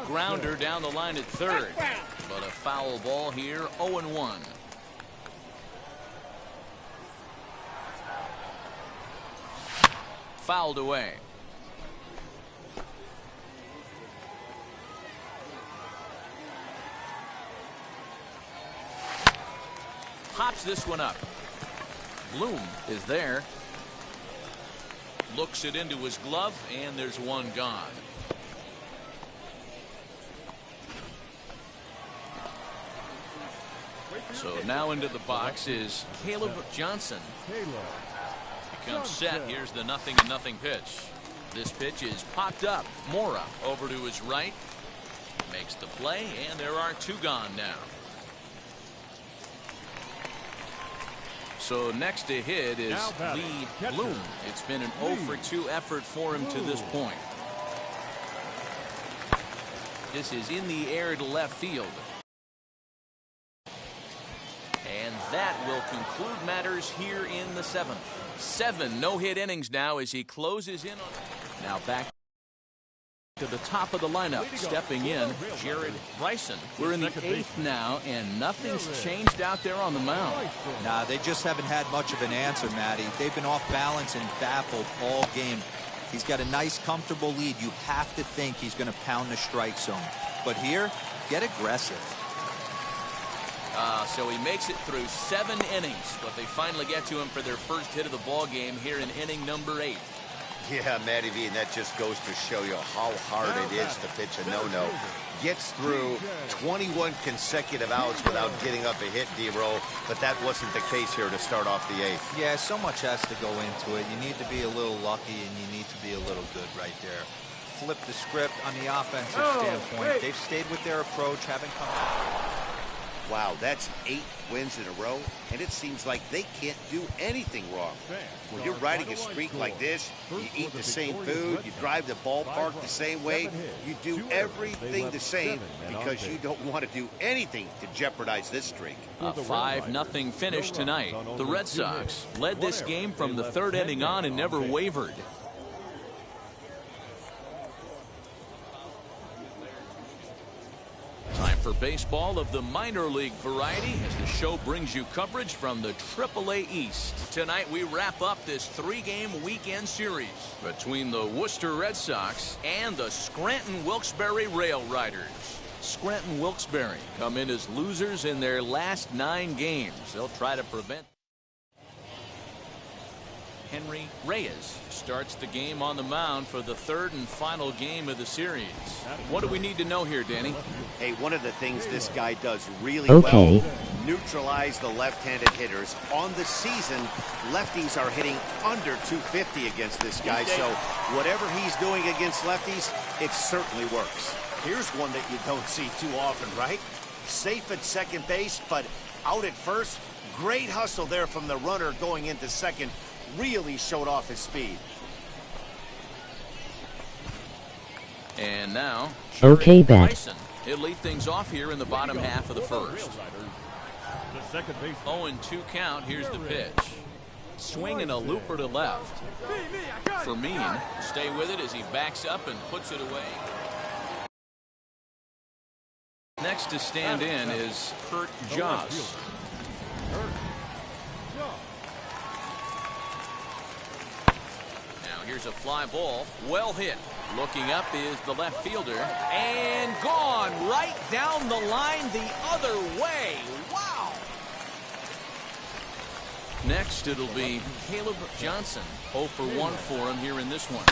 Grounder down the line at third. But a foul ball here, 0-1. Fouled away. Hops this one up. Bloom is there. Looks it into his glove, and there's one gone. So now into the box is Caleb Johnson. Becomes set. Here's the 0-0 pitch. This pitch is popped up. Mora over to his right. Makes the play, and there are two gone now. So next to hit is Lee Bloom. It's been an 0-for-2 effort for him to this point. This is in the air to left field. And that will conclude matters here in the 7th. 7 no-hit innings now as he closes in on. Now back to the top of the lineup. Stepping in, Jared Bryson. We're in the 8th now, and nothing's changed out there on the mound. Nah, they just haven't had much of an answer, Matty. They've been off balance and baffled all game. He's got a nice, comfortable lead. You have to think he's going to pound the strike zone. But here, get aggressive. So he makes it through 7 innings, but they finally get to him for their first hit of the ball game here in inning number 8. Yeah, Matty V, and that just goes to show you how hard it is to pitch a no-no. Gets through 21 consecutive outs without getting up a hit, D-Roll, but that wasn't the case here to start off the 8th. Yeah, so much has to go into it. You need to be a little lucky, and you need to be a little good right there. Flip the script on the offensive standpoint. They've stayed with their approach, haven't come out. Wow, that's 8 wins in a row, and it seems like they can't do anything wrong. When you're riding a streak like this, you eat the same food, you drive the ballpark the same way, you do everything the same because you don't want to do anything to jeopardize this streak. A 5-0 finish tonight. The Red Sox led this game from the 3rd inning on and never wavered. Time for baseball of the minor league variety as the show brings you coverage from the AAA East. Tonight we wrap up this 3-game weekend series between the Worcester Red Sox and the Scranton Wilkes-Barre Rail Riders. Scranton Wilkes-Barre come in as losers in their last 9 games. They'll try to prevent. Henry Reyes starts the game on the mound for the 3rd and final game of the series. What do we need to know here, Danny? Hey, one of the things this guy does really Okay. well, neutralize the left-handed hitters. On the season, lefties are hitting under 250 against this guy, so whatever he's doing against lefties, it certainly works. Here's one that you don't see too often, right? Safe at second base, but out at first. Great hustle there from the runner going into second. Really showed off his speed. And now, Okay, bet. Bryson. He'll lead things off here in the bottom half of the 1st. 0-2 count. Here's the pitch. Swinging a looper to left. Fermin stay with it as he backs up and puts it away. Next to stand in is Kurt Joss. Here's a fly ball, well hit. Looking up is the left fielder, and gone right down the line the other way. Wow! Next, it'll be Caleb Johnson. 0 for 1 for him here in this one.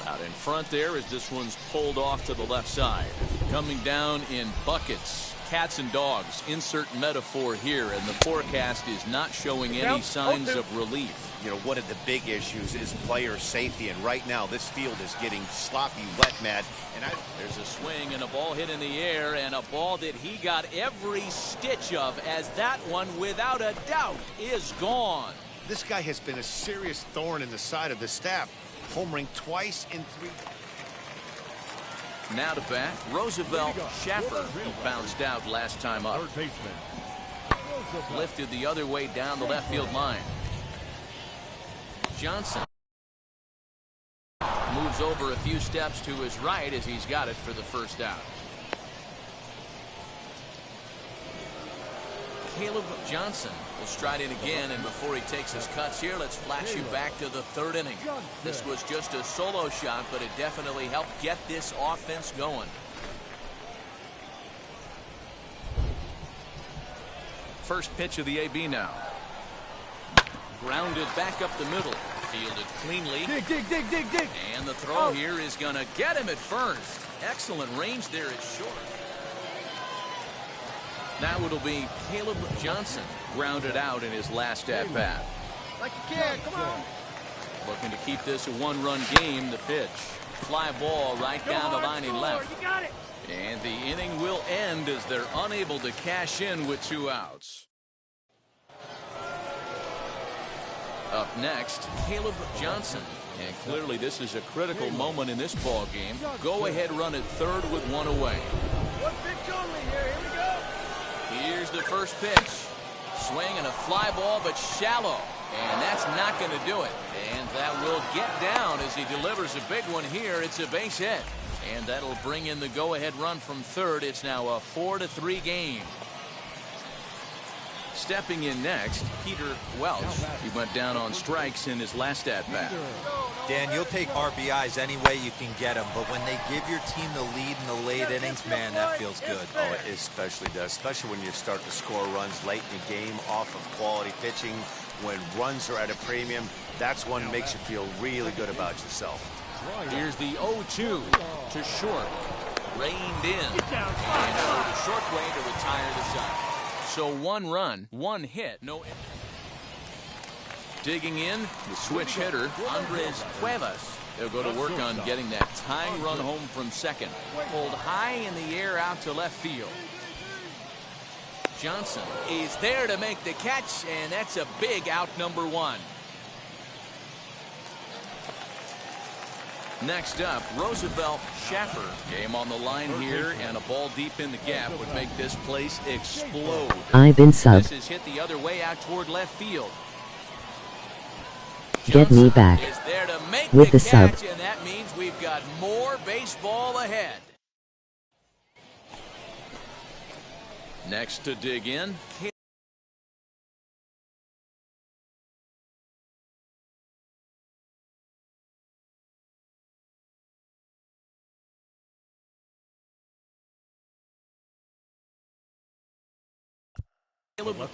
Out in front there as this one's pulled off to the left side. Coming down in buckets. Cats and dogs, insert metaphor here, and the forecast is not showing any signs of relief. You know, one of the big issues is player safety, and right now this field is getting sloppy wet, Matt. And there's a swing and a ball hit in the air, and a ball that he got every stitch of, as that one, without a doubt, is gone. This guy has been a serious thorn in the side of the staff, homering twice in 3. Now to bat, Roosevelt Schaffer, who bounced out last time up. Lifted the other way down the left field line. Johnson Comes over a few steps to his right as he's got it for the first out. Caleb Johnson will stride in again, and before he takes his cuts here, let's flash you back to the third inning. This was just a solo shot, but it definitely helped get this offense going. First pitch of the AB now. Grounded back up the middle. Fielded cleanly. Dig. And the throw here is going to get him at first. Excellent range there at short. Now it'll be Caleb Johnson grounded out in his last at-bat. Like a kid, come on. Looking to keep this a one-run game. The pitch. Fly ball right down the line in left. You got it. And the inning will end as they're unable to cash in with 2 outs. Up next, Caleb Johnson. And clearly this is a critical moment in this ball game. Go ahead run at third with 1 away. One pitch only here. Here we go. Here's the first pitch. Swing and a fly ball, but shallow. And that's not going to do it. And that will get down as he delivers a big one here. It's a base hit. And that'll bring in the go-ahead run from third. It's now a 4-3 game. Stepping in next, Peter Welch. He went down on strikes in his last at-bat. Dan, you'll take RBIs any way you can get them, but when they give your team the lead in the late innings, man, that feels good. Oh, it especially does, especially when you start to score runs late in the game off of quality pitching. When runs are at a premium, that's one that makes you feel really good about yourself. Here's the 0-2 to short. Reined in. And over the short way to retire the side. So 1 run, 1 hit, no. Digging in, the switch hitter, Andres Cuevas. They'll go to work on getting that tying run home from second. Pulled high in the air out to left field. Johnson is there to make the catch, and that's a big out, number 1. Next up, Roosevelt Schaffer. Game on the line here, and a ball deep in the gap would make this place explode. I've been subbed. This is hit the other way out toward left field. Get me back is there to make with the catch, sub. and that means we've got more baseball ahead. Next to dig in,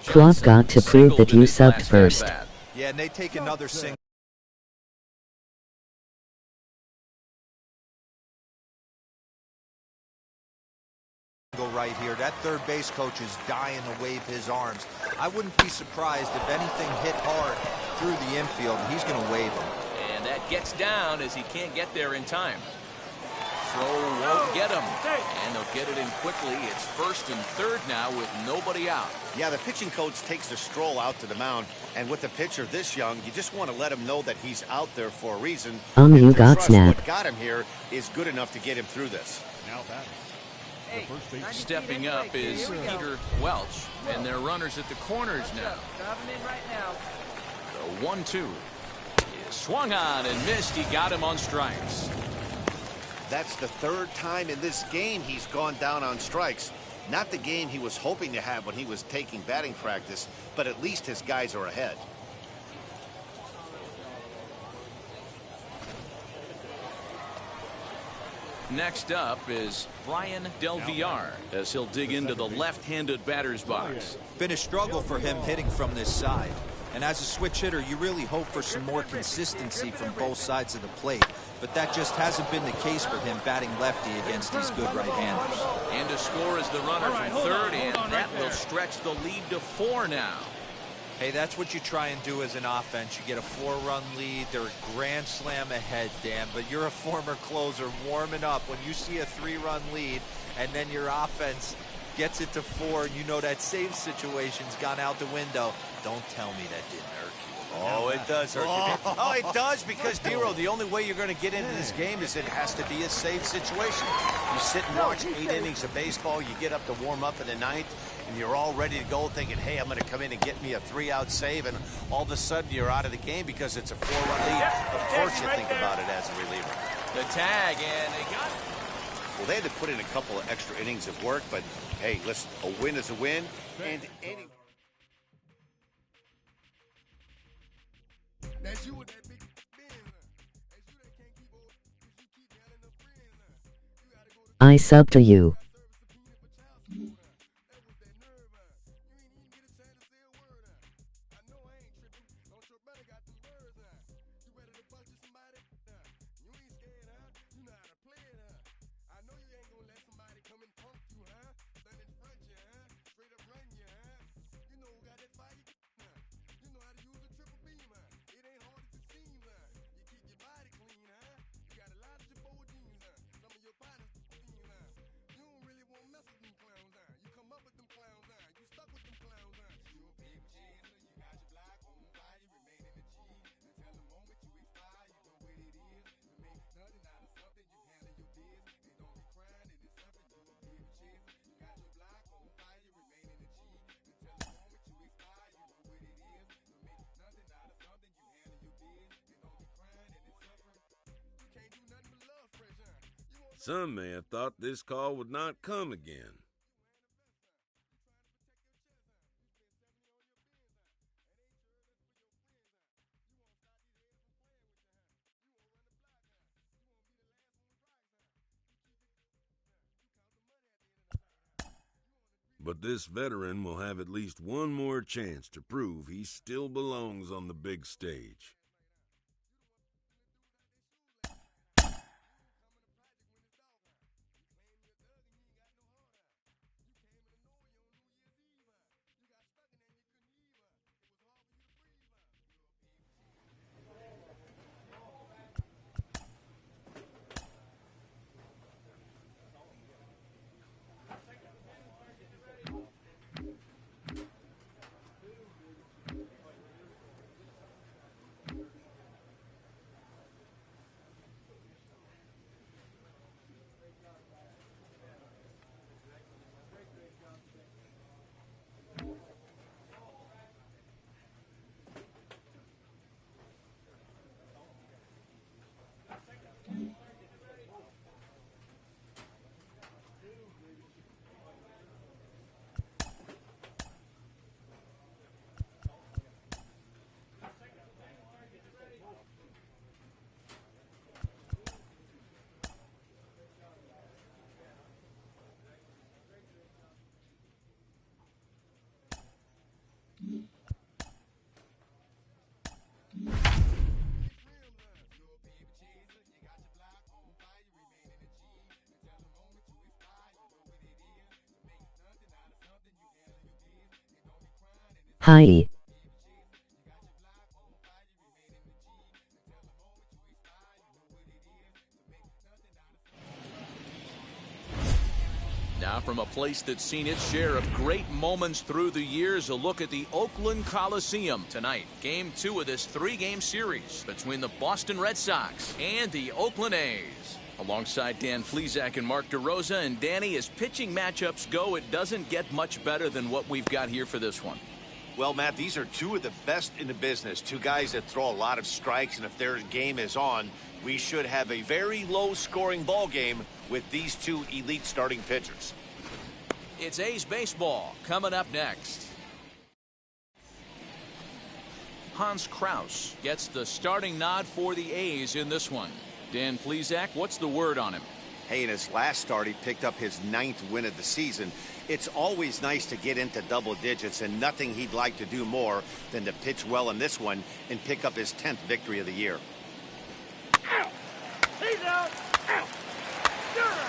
Club got to prove that you subbed first. Yeah, and they take another single. Right here, that third base coach is dying to wave his arms. I wouldn't be surprised if anything hit hard through the infield, and he's going to wave him. And that gets down as he can't get there in time. Throw won't get him, and they'll get it in quickly. It's first and third now with nobody out. Yeah, the pitching coach takes the stroll out to the mound, and with a pitcher this young, you just want to let him know that he's out there for a reason. You got snap. What got him here is good enough to get him through this. Now batting. Stepping up is Peter Welch, and they're runners at the corners now. Driving in right now. The 1-2 is swung on and missed. He got him on strikes. That's the third time in this game he's gone down on strikes. Not the game he was hoping to have when he was taking batting practice, but at least his guys are ahead. Next up is Brian Del Villar as he'll dig into the left-handed batter's box. Been a struggle for him hitting from this side. And as a switch hitter, you really hope for some more consistency from both sides of the plate. But that just hasn't been the case for him batting lefty against these good right-handers. And to score is the runner from third, and that will stretch the lead to 4 now. Hey, that's what you try and do as an offense. You get a 4-run lead. They're a grand slam ahead, Dan, but you're a former closer warming up when you see a 3-run lead and then your offense gets it to 4 and you know that save situation's gone out the window. Don't tell me that didn't hurt you. Oh, it does hurt you. Oh, it does, because, Dero, the only way you're going to get into this game is it has to be a safe situation. You sit and watch 8 innings of baseball, you get up to warm up in the 9th, and you're all ready to go thinking, hey, I'm going to come in and get me a 3-out save, and all of a sudden you're out of the game because it's a 4-run lead. Of course you think about it as a reliever. The tag, and they got it. Well, they had to put in a couple of extra innings of work, but hey, listen, a win is a win. And any... That's you with that big Benz. That's you that can't keep over, 'cause you keep yelling the friends. You gotta go to I sub to you. service subpoena for child support. That was that nerve. You ain't even get a chance to say a word. I know I ain't tripping. Don't your brother got them birds. You ready to bust somebody? You ain't scared, You know how to play it, I know you ain't gonna let somebody come and punk you, Stand in front you, Straight up run you, You know who got that fire? You know how to use a triple beam, It ain't hard as it seems, You keep your body clean, You got a lot of your jeans, Some of your body's You don't really want to mess with them clowns, You come up with them clowns, You stuck with them clowns, You a paper chaser, you got your block on fire, you remain in the G. Until the moment you expire, you know what it is. To make nothing out of something, you handle your biz. And don't be crying, it is something you a paper chaser. You got your block on fire, you remain in the G. Until the moment you expire, you know what it is. To make nothing out of something, you handle your biz. And don't be crying, it is suffering. You can't do nothing but love fresh, Some may have thought this call would not come again. But this veteran will have at least one more chance to prove he still belongs on the big stage. Hi. Now from a place that's seen its share of great moments through the years, a look at the Oakland Coliseum tonight. Game 2 of this 3-game series between the Boston Red Sox and the Oakland A's. Alongside Dan Flezak and Mark DeRosa, and Danny, as pitching matchups go, it doesn't get much better than what we've got here for this one. Well, Matt, these are two of the best in the business. Two guys that throw a lot of strikes, and if their game is on, we should have a very low-scoring ball game with these two elite starting pitchers. It's A's baseball coming up next. Hans Kraus gets the starting nod for the A's in this one. Dan Flezak, what's the word on him? Hey, in his last start, he picked up his 9th win of the season. It's always nice to get into double digits, and nothing he'd like to do more than to pitch well in this one and pick up his 10th victory of the year. Ow! He's out! Ow! You're right.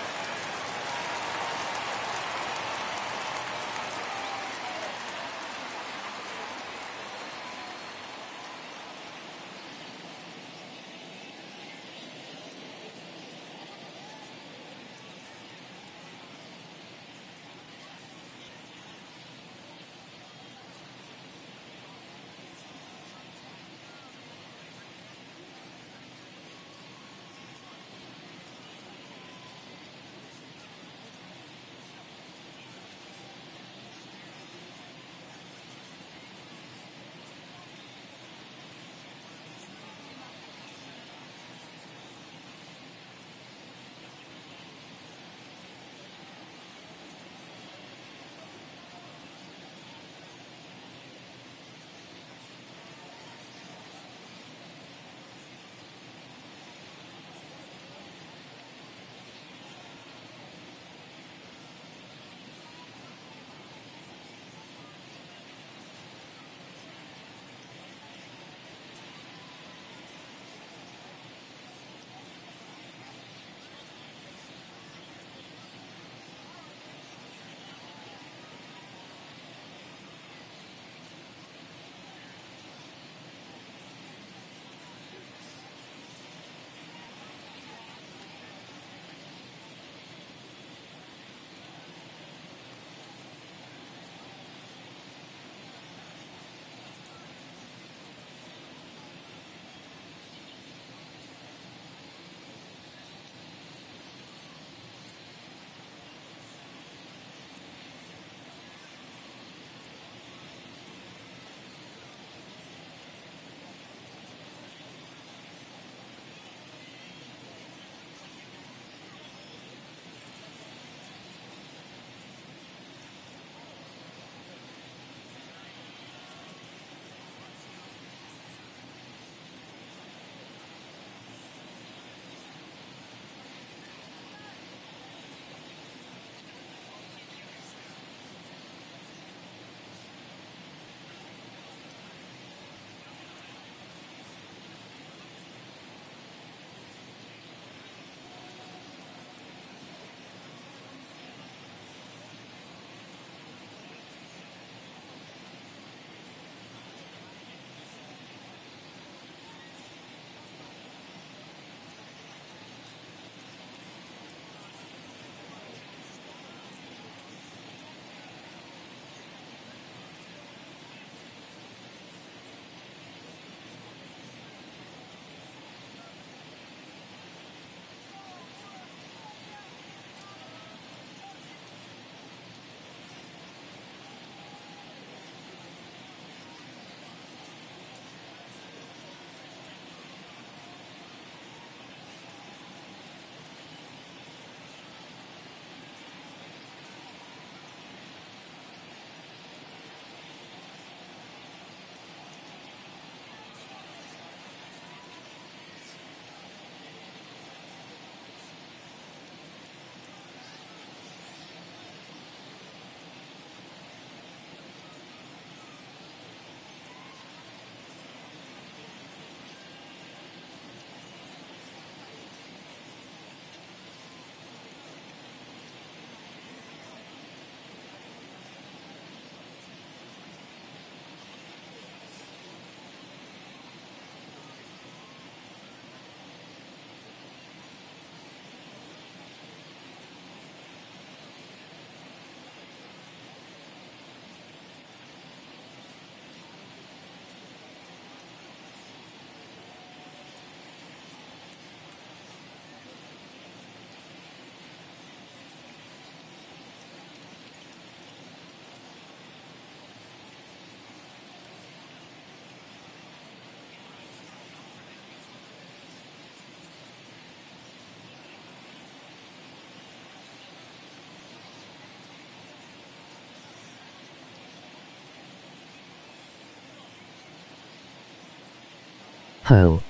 Ho.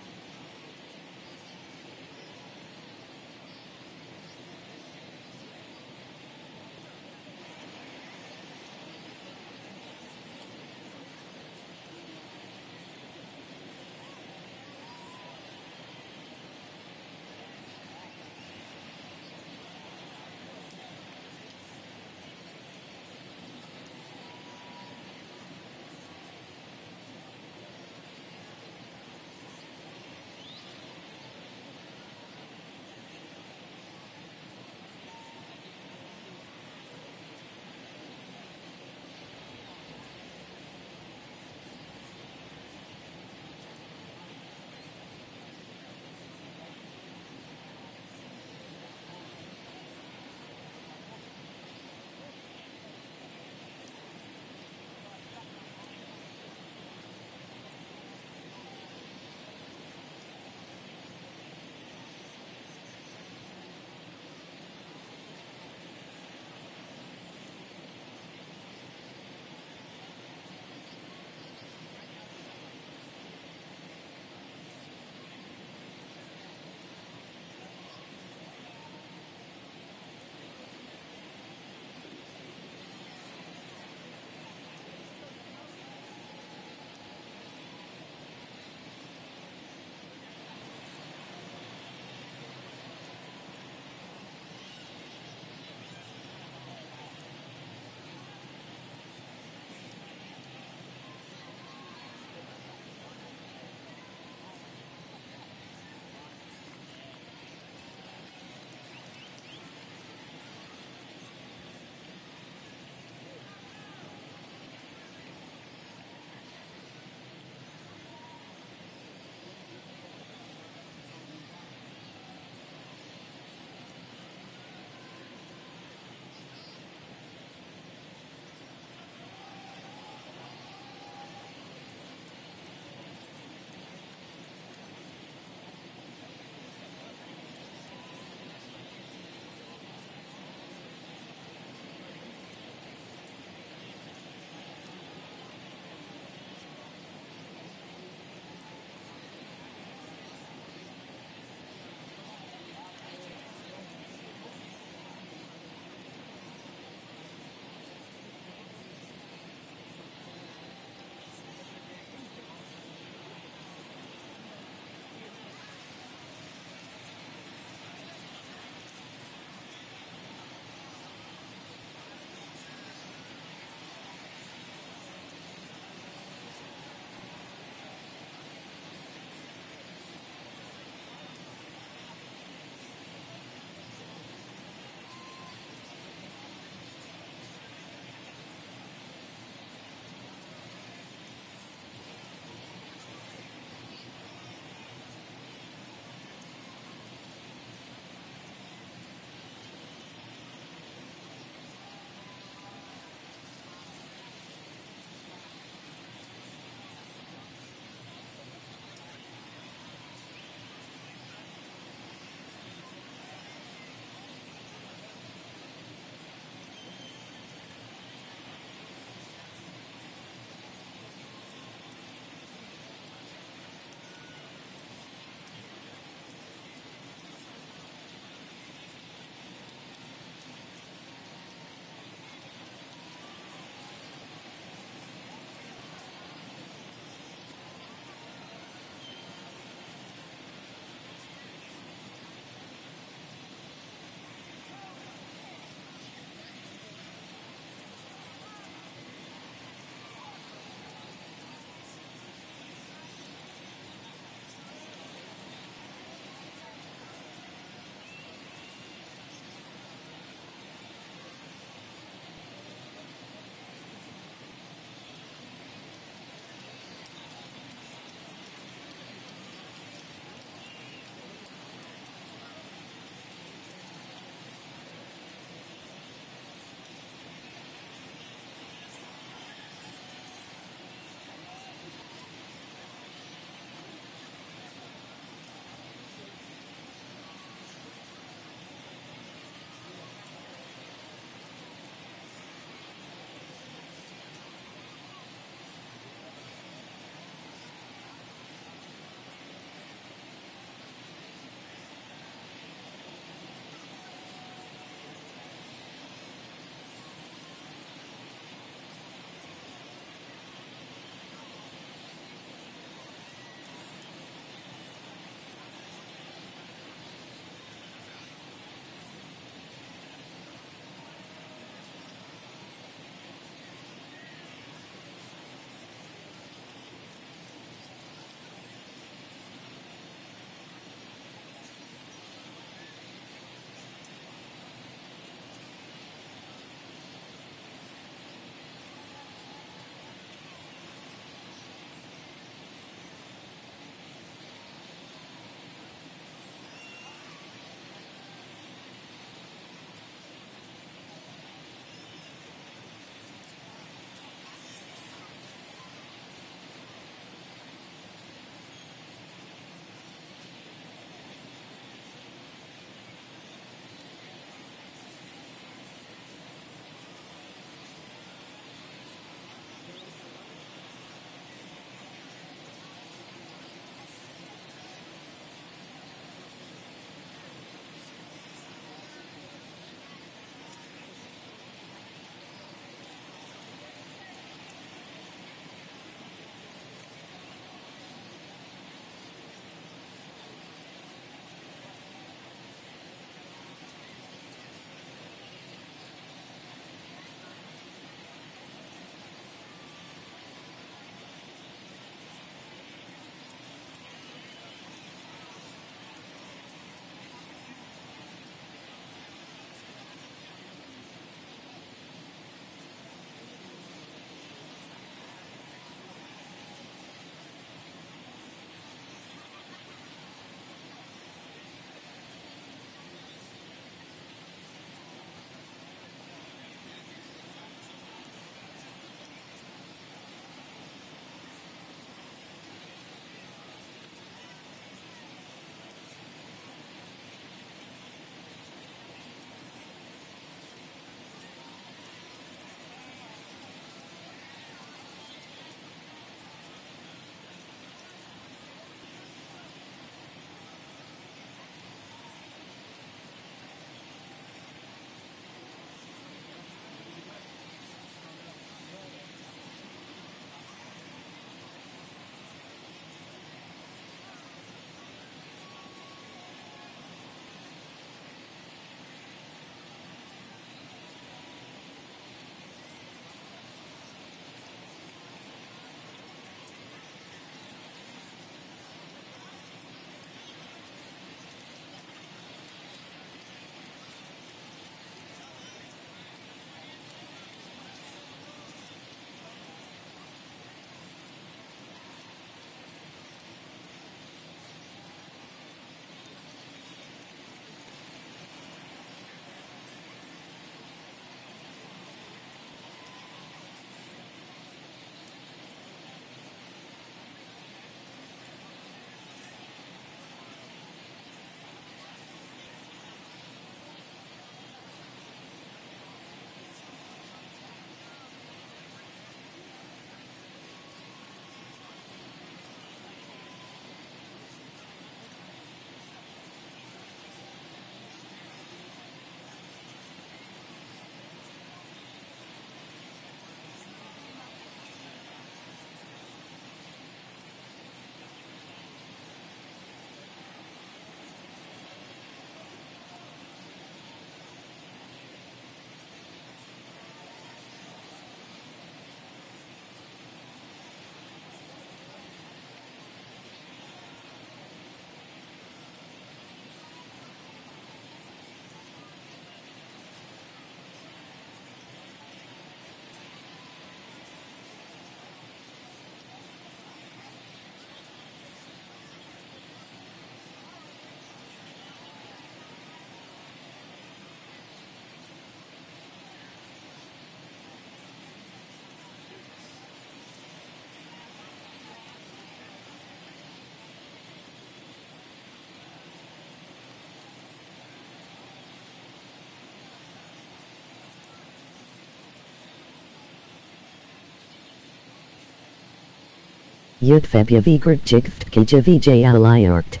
Jutfebje vigert jichtkeje vj aliort.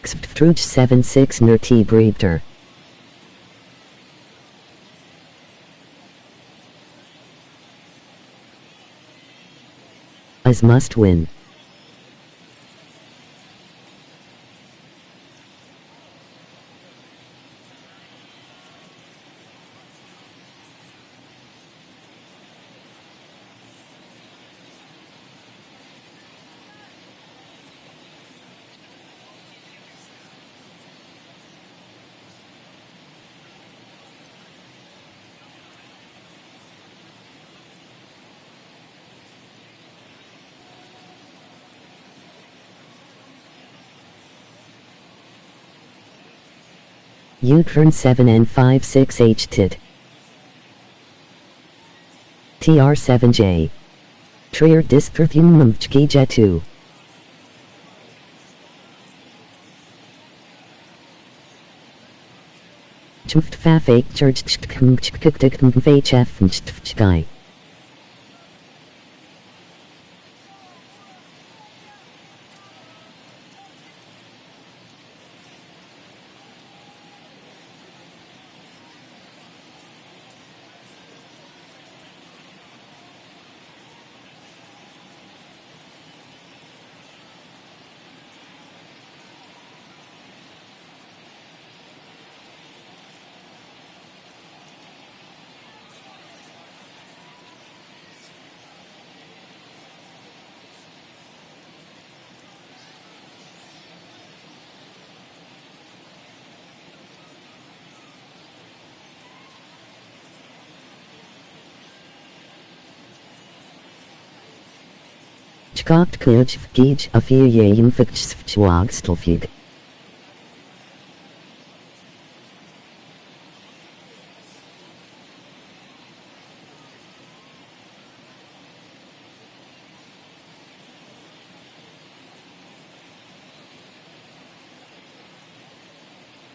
Xptruj 76 nerti breeder. As must win. Ukern 7N56H tit. TR7J. Trier Distrithumumchki Jetu. Chuftfafake Church Chkokt kuj vgij affiliating fikstvwagstelfug.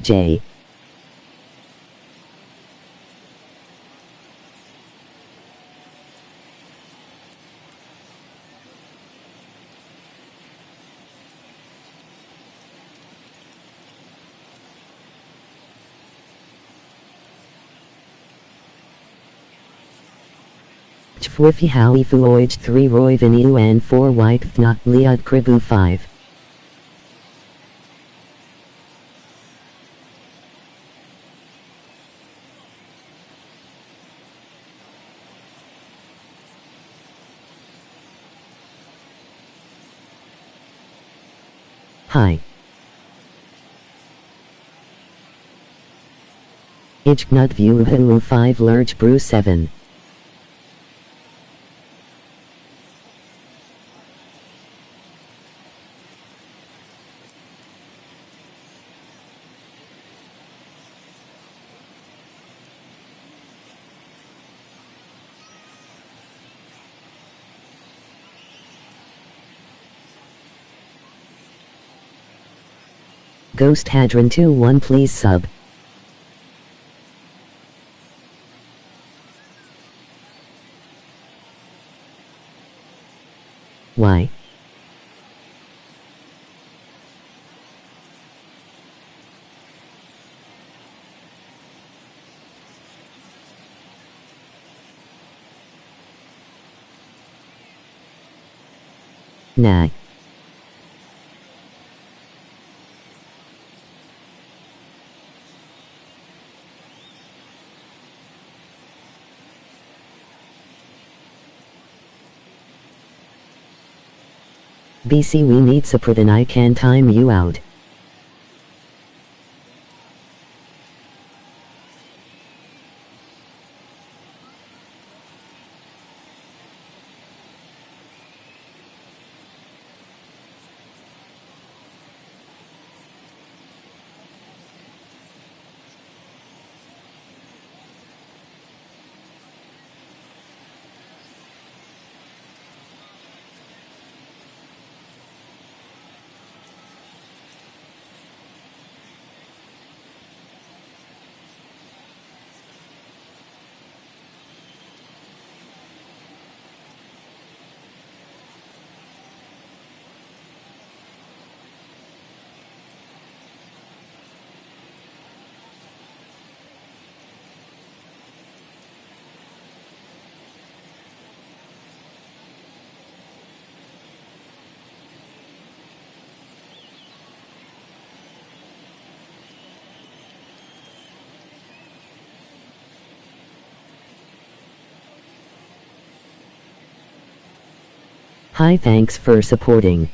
J. Chfwiffy Howie Fuoij 3 Roivan UN 4 White Fnot Liad Kribu 5. Hi. Ichknut View Hulu 5 Lurge Brew 7. Ghost Hadron 2-1 please sub. Why? Nah. BC we need support and I can time you out. Hi, thanks for supporting.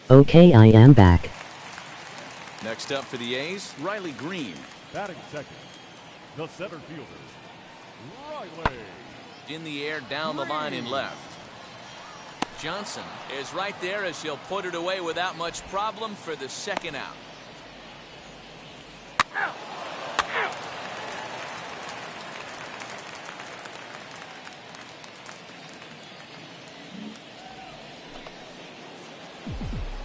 Okay, I am back. Next up for the A's, Riley Green. Batting second, the center fielder, Riley. In the air, down the line in left. Johnson is right there as he'll put it away without much problem for the second out.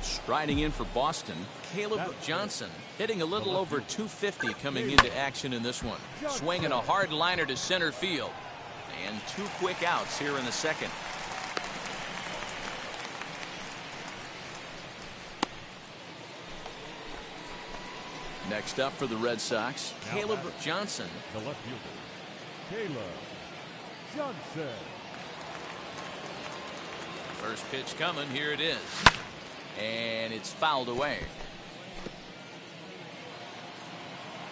Striding in for Boston, Caleb Johnson, hitting a little over 250 coming into action in this one. Swinging a hard liner to center field. And 2 quick outs here in the second. Next up for the Red Sox, Caleb Johnson. The left fielder, Caleb Johnson. First pitch coming, here it is. And it's fouled away.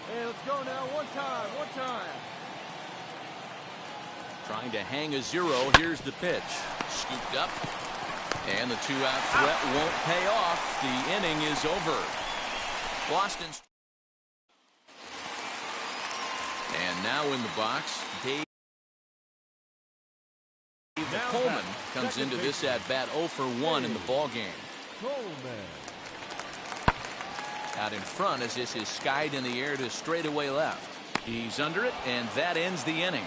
Hey, let's go now. One time. Trying to hang a 0. Here's the pitch. Scooped up. And the 2-out threat won't pay off. The inning is over. Boston's. And now in the box, Dave Coleman comes into this at-bat 0 for 1 in the ballgame. Out in front as this is skied in the air to straightaway left. He's under it, and that ends the inning.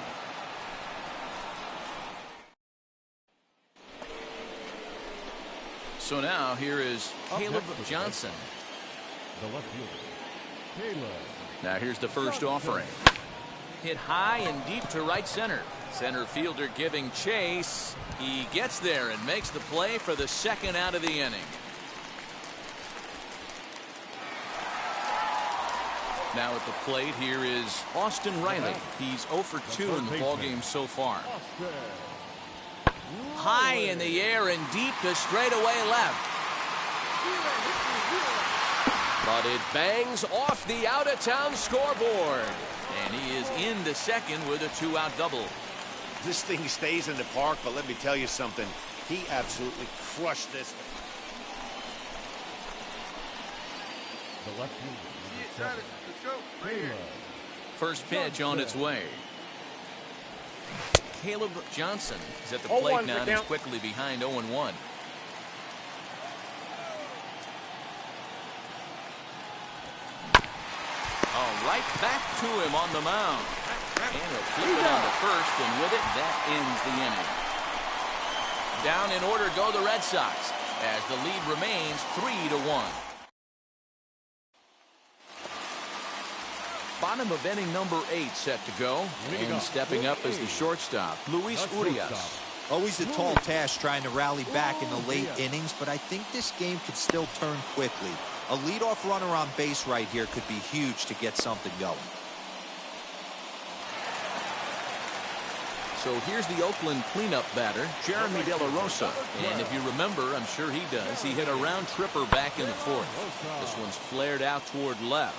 So now here is Caleb Johnson. The left fielder, Caleb. Now here's the first offering. Hit high and deep to right center. Center fielder giving chase. He gets there and makes the play for the second out of the inning. Now at the plate here is Austin Riley. He's 0 for 2 in the ballgame so far. High in the air and deep to straightaway left. But it bangs off the out-of-town scoreboard. And he is into second with a 2-out double. This thing stays in the park, but let me tell you something. He absolutely crushed this. The left fielder, Got it. Let's go. Right here. First pitch on its way. Caleb Johnson is at the 0-1 plate now and is count. quickly behind 0-1. Right back to him on the mound. And he'll flip it on the first, and with it, that ends the inning. Down in order go the Red Sox, as the lead remains 3-1. Bottom of inning number 8 set to go. And stepping up is the shortstop, Luis Urias. Always a tall task trying to rally back in the late innings, but I think this game could still turn quickly. A leadoff runner on base right here could be huge to get something going. So here's the Oakland cleanup batter, Jeremy De La Rosa. And if you remember, I'm sure he does, he hit a round tripper back in the 4th. This one's flared out toward left.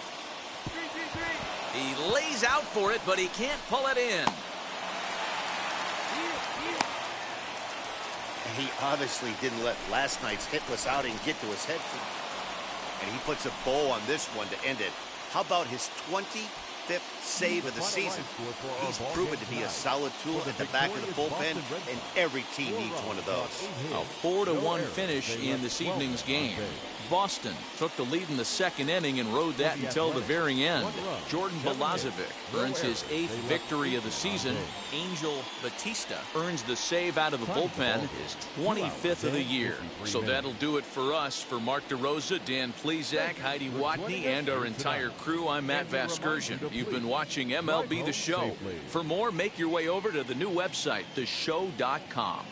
He lays out for it, but he can't pull it in. He obviously didn't let last night's hitless outing get to his head. And he puts a bow on this one to end it. How about his 25th save of the season? He's proven to be a solid tool at the back of the bullpen, and every team needs one of those. A 4-1 finish in this evening's game. Boston took the lead in the second inning and rode that until the very end. Jordan Balazovic earns his 8th victory of the season. Angel Batista earns the save out of the bullpen, his 25th of the year. So that'll do it for us. For Mark DeRosa, Dan Plezak, Heidi Watney, and our entire crew, I'm Matt Vasgersian. You've been watching MLB The Show. For more, make your way over to the new website, theshow.com.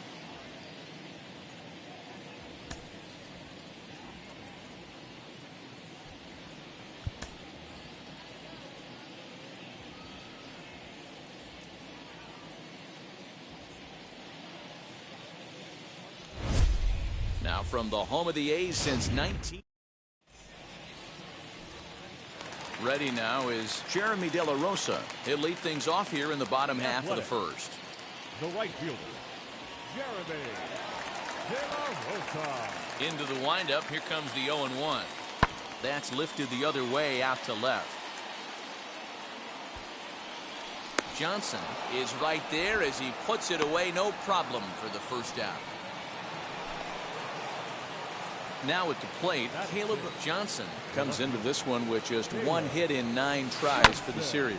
Now from the home of the A's since 19. Ready now is Jeremy De La Rosa. He'll lead things off here in the bottom half of the first. The right fielder, Jeremy Into the windup. Here comes the 0-1. That's lifted the other way out to left. Johnson is right there as he puts it away. No problem for the first down. Now at the plate, Caleb Johnson comes into this one with just one hit in 9 tries for the series.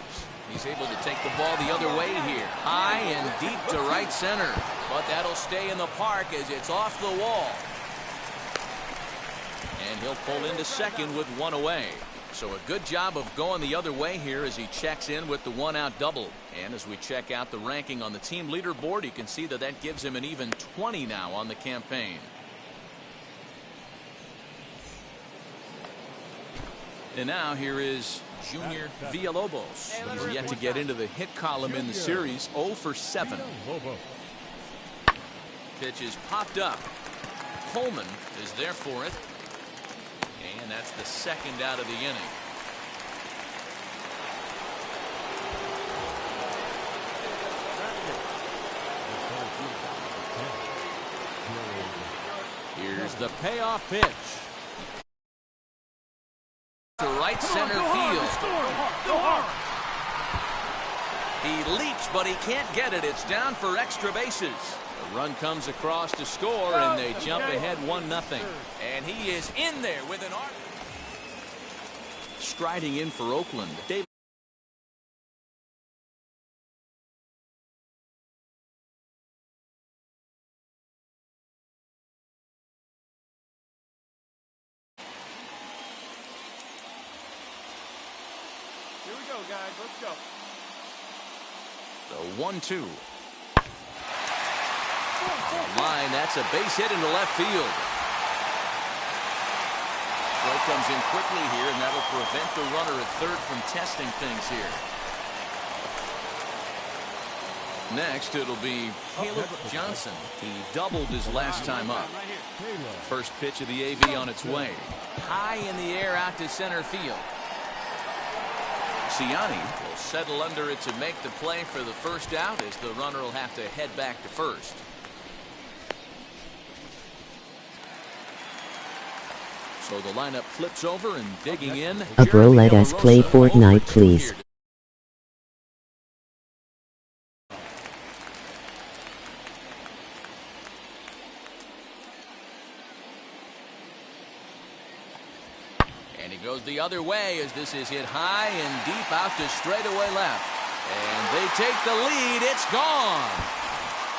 He's able to take the ball the other way here. High and deep to right center. But that'll stay in the park as it's off the wall. And he'll pull into second with one away. So a good job of going the other way here as he checks in with the one-out double. And as we check out the ranking on the team leaderboard, you can see that that gives him an even 20 now on the campaign. And now here is Junior Villalobos. He's yet to get into the hit column in the series. 0 for 7. Pitch is popped up. Coleman is there for it. And that's the second out of the inning. Here's the payoff pitch. To right center field. He leaps, but he can't get it. It's down for extra bases. The run comes across to score, and they jump ahead 1-0. And he is in there with an arc. Striding in for Oakland, David. Here we go, guys. Let's go. The 1-2. Line, that's a base hit into left field. Throw comes in quickly here, and that'll prevent the runner at third from testing things here. Next, it'll be Caleb Johnson. He doubled his last time up. First pitch of the AV on its way. High in the air out to center field. Siani will settle under it to make the play for the first out, as the runner will have to head back to first. So the lineup flips over, and digging in. Bro, let us play Fortnite, please. And he goes the other way as this is hit high and deep out to straightaway left. And they take the lead. It's gone.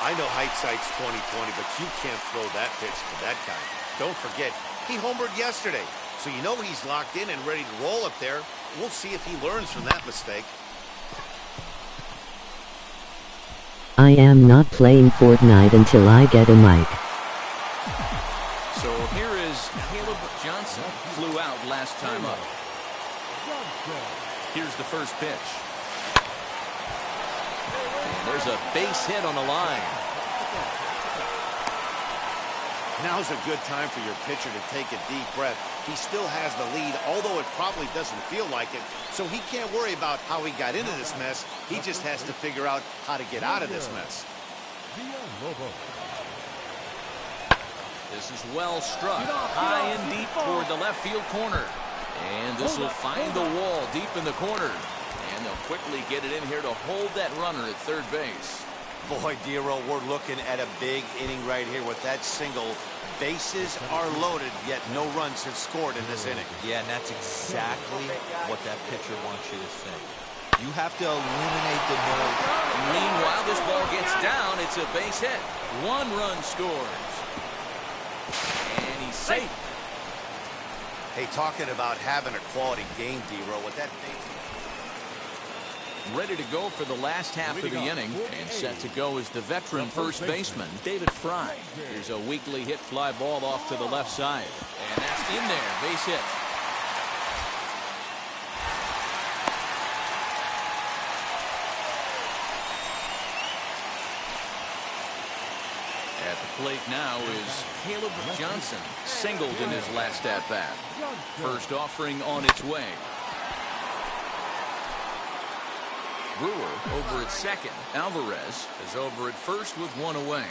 I know hindsight's 20/20, but you can't throw that pitch to that guy. Don't forget, he homered yesterday, so you know he's locked in and ready to roll up there. We'll see if he learns from that mistake. I am not playing Fortnite until I get a mic. So here is Caleb Johnson. Flew out last time up. Here's the first pitch. And there's a base hit on the line. Now's a good time for your pitcher to take a deep breath. He still has the lead, although it probably doesn't feel like it. So he can't worry about how he got into this mess. He just has to figure out how to get out of this mess. This is well struck. High and deep toward the left field corner. And this will find the wall deep in the corner. And they'll quickly get it in here to hold that runner at third base. Boy, Dero, we're looking at a big inning right here with that single. Bases are loaded, yet no runs have scored in this inning. Yeah, and that's exactly what that pitcher wants you to think. You have to eliminate the noise. Meanwhile, this ball gets down. It's a base hit. 1 run scores. And he's safe. Hey, talking about having a quality game, Dero, with that base. Ready to go for the last half of the inning, and set to go is the veteran first baseman, David Fry. Here's a weakly hit fly ball off to the left side, and that's in there, base hit. At the plate now is Caleb Johnson, singled in his last at-bat. First offering on its way. Brewer over at second. Alvarez is over at first with 1 away.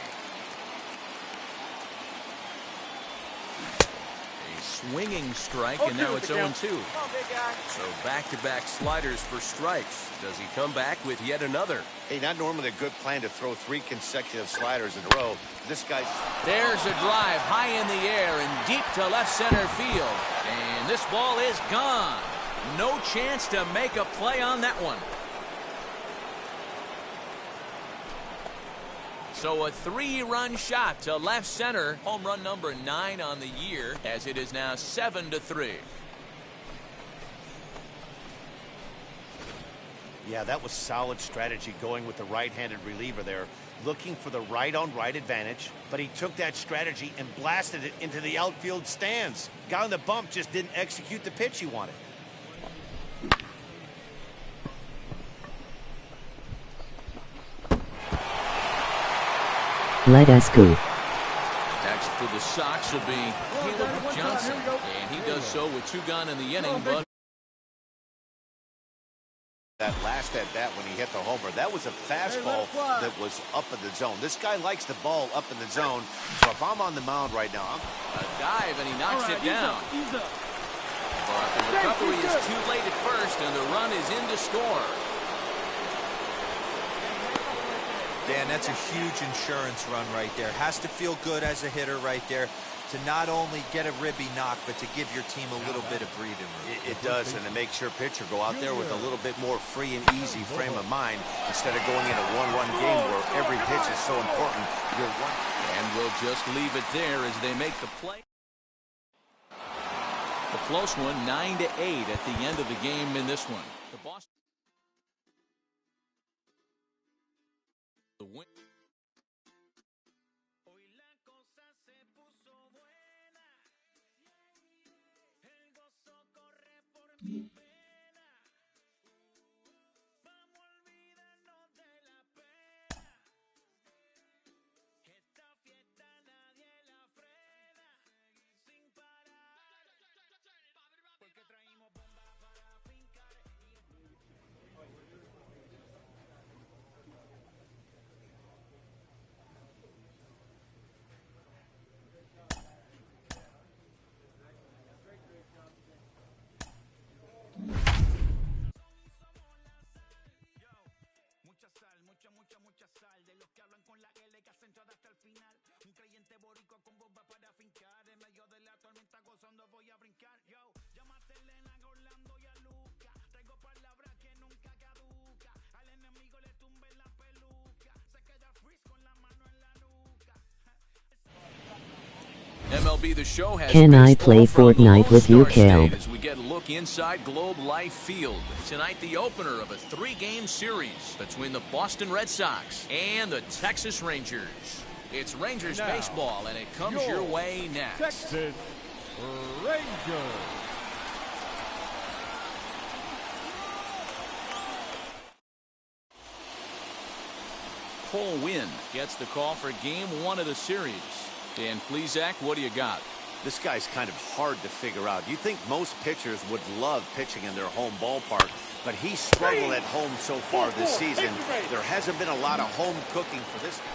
swinging strike, and now it's 0-2. So back-to-back sliders for strikes. Does he come back with yet another? Hey, not normally a good plan to throw 3 consecutive sliders in a row. This guy's... There's a drive high in the air and deep to left center field. And this ball is gone. No chance to make a play on that one. So a 3-run shot to left center. Home run number 9 on the year, as it is now 7-3. Yeah, that was solid strategy going with the right-handed reliever there, looking for the right-on-right advantage, but he took that strategy and blasted it into the outfield stands. Guy on the bump just didn't execute the pitch he wanted. Let us go. Next for the Sox will be Caleb Johnson, and he does so with 2 gone in the inning, but that last at bat when he hit the homer, that was a fastball that was up in the zone. This guy likes the ball up in the zone, so if I'm on the mound right now, a dive and he knocks it down. But the recovery is too late at first, and the run is in to score. Dan, that's a huge insurance run right there. Has to feel good as a hitter right there to not only get a ribby knock, but to give your team a little bit of breathing room. It does, and it makes your pitcher go out there with a little bit more free and easy frame of mind instead of going in a one-run game where every pitch is so important. And we'll just leave it there as they make the play. A close one, 9-8 at the end of the game in this one. The Boston. The win. Mucha sal de los que hablan con la L que hacen todo hasta el final. Un creyente boricua con bomba para fincar. En medio de la tormenta gozando voy a brincar. Yo, llámate Elena, a Orlando y a Luca. Traigo palabras que nunca caduca. Al enemigo le tumbe la peluca. Se queda freeze con la mano en la nuca. MLB The Show has Can I play Fortnite with you, Caleb? As we get a look inside Globe Life Field. Tonight, the opener of a 3-game series between the Boston Red Sox and the Texas Rangers. It's Rangers baseball, and it comes your way next. Texas Rangers. Cole Winn gets the call for Game 1 of the series. Dan Plesac, what do you got? This guy's kind of hard to figure out. You think most pitchers would love pitching in their home ballpark, but he struggled at home so far this season. There hasn't been a lot of home cooking for this guy.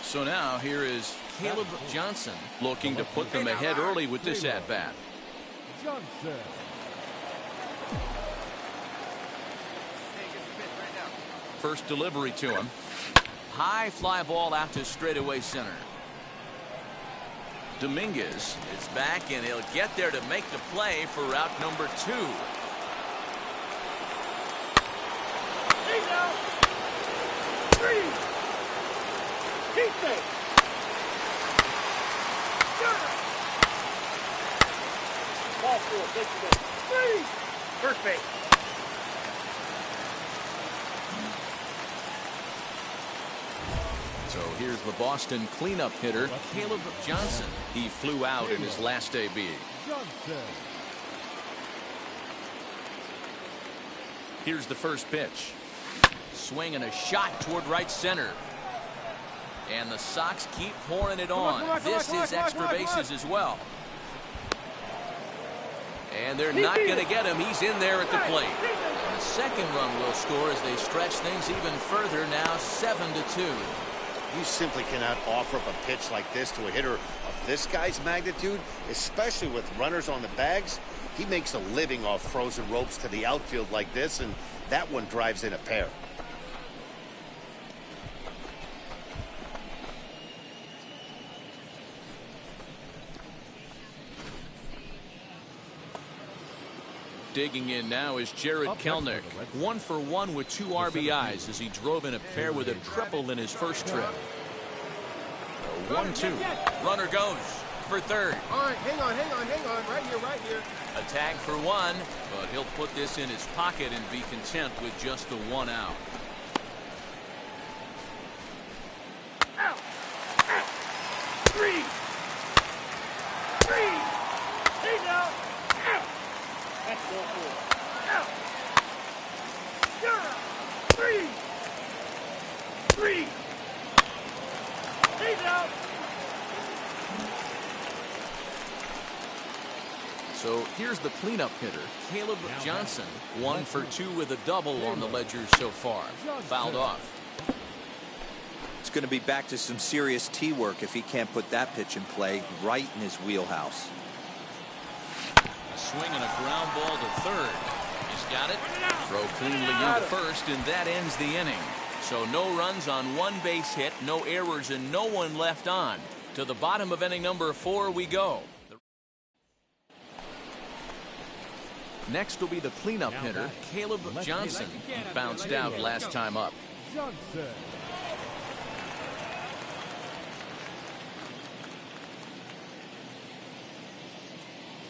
So now here is Caleb Johnson looking to put them ahead early with this at-bat. Johnson. First delivery to him. High fly ball out to straightaway center. Dominguez is back, and he'll get there to make the play for route number 2. First base. So here's the Boston cleanup hitter, Caleb Johnson. He flew out in his last AB. Johnson. Here's the first pitch. Swing and a shot toward right center. And the Sox keep pouring it on. This is extra bases as well. And they're not going to get him. He's in there at the plate. And the second run will score as they stretch things even further, now 7-2. You simply cannot offer up a pitch like this to a hitter of this guy's magnitude, especially with runners on the bags. He makes a living off frozen ropes to the outfield like this, and that one drives in a pair. Digging in now is Jared Kelnick. 1 for 1 with 2 RBIs as he drove in a pair with a triple in his first trip. 1-2. Runner goes for third. All right, hang on. Right here. A tag for 1, but he'll put this in his pocket and be content with just the 1 out. Out. Three. He's out. Out. That's no four. Out. You're out. Three. He's out. So here's the cleanup hitter, Caleb Johnson. 1 for 2 with a double on the ledger so far. Fouled off. It's going to be back to some serious tee work if he can't put that pitch in play right in his wheelhouse. A swing and a ground ball to third. He's got it. Throw cleanly into first, and that ends the inning. So no runs on 1 base hit, no errors, and no one left on. To the bottom of inning number 4 we go. Next will be the cleanup hitter, Caleb Johnson. He bounced out last time up.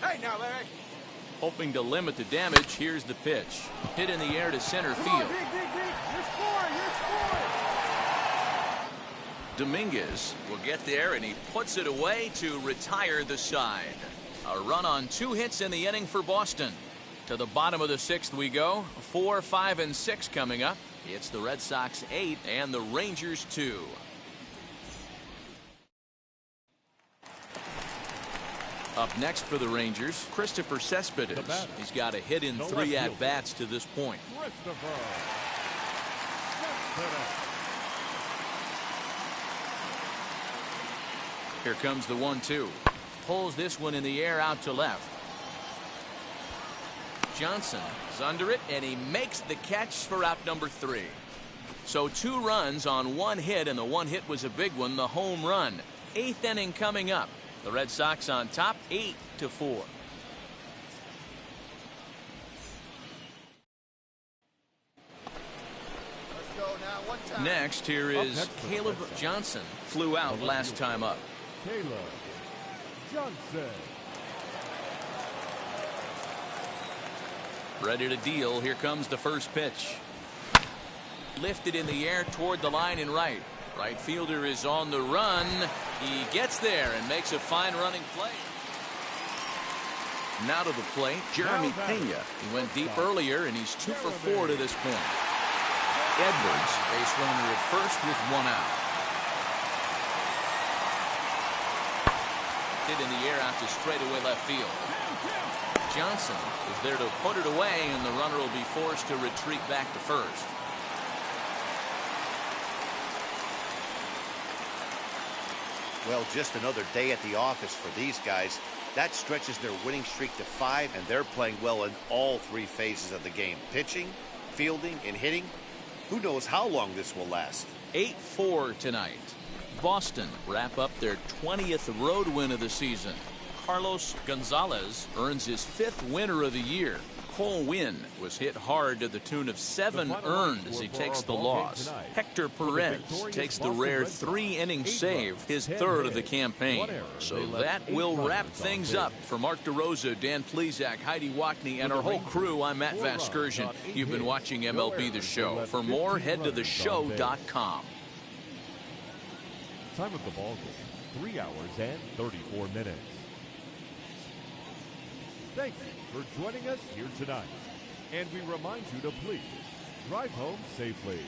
Hey, now, Larry. Hoping to limit the damage, here's the pitch. Hit in the air to center field. You're scoring. Dominguez will get there, and he puts it away to retire the side. A run on 2 hits in the inning for Boston. To the bottom of the 6th we go. 4, 5, and 6 coming up. It's the Red Sox 8 and the Rangers 2. Up next for the Rangers, Christopher Cespedes. He's got a hit in 3 at-bats to this point. Here comes the 1-2. Pulls this one in the air out to left. Johnson is under it, and he makes the catch for out number 3. So 2 runs on 1 hit, and the 1 hit was a big one, the home run. 8th inning coming up. The Red Sox on top, 8-4. Next, here is Caleb Johnson. Flew out last time up. Caleb Johnson. Ready to deal. Here comes the first pitch. Lifted in the air toward the line and right. Right fielder is on the run. He gets there and makes a fine running play. Now to the plate, Jeremy Pena. He went deep earlier, and he's 2 for 4 to this point. Edwards, base runner at first with 1 out. Hit in the air out to straightaway left field. Johnson is there to put it away, and the runner will be forced to retreat back to first. Well, just another day at the office for these guys. That stretches their winning streak to 5, and they're playing well in all 3 phases of the game. Pitching, fielding, and hitting. Who knows how long this will last? 8-4 tonight. Boston wrap up their 20th road win of the season. Carlos Gonzalez earns his 5th winner of the year. Cole Winn was hit hard to the tune of 7 earned as he takes the loss. Hector Perez takes the rare 3-inning save, his 3rd of the campaign. So that will wrap things up. For Mark DeRosa, Dan Plesac, Heidi Wackney, and our whole crew, I'm Matt Vasgersian. You've been watching MLB The Show. For more, head to theshow.com. Time of the ball game, 3 hours and 34 minutes. Thank you for joining us here tonight. And we remind you to please drive home safely.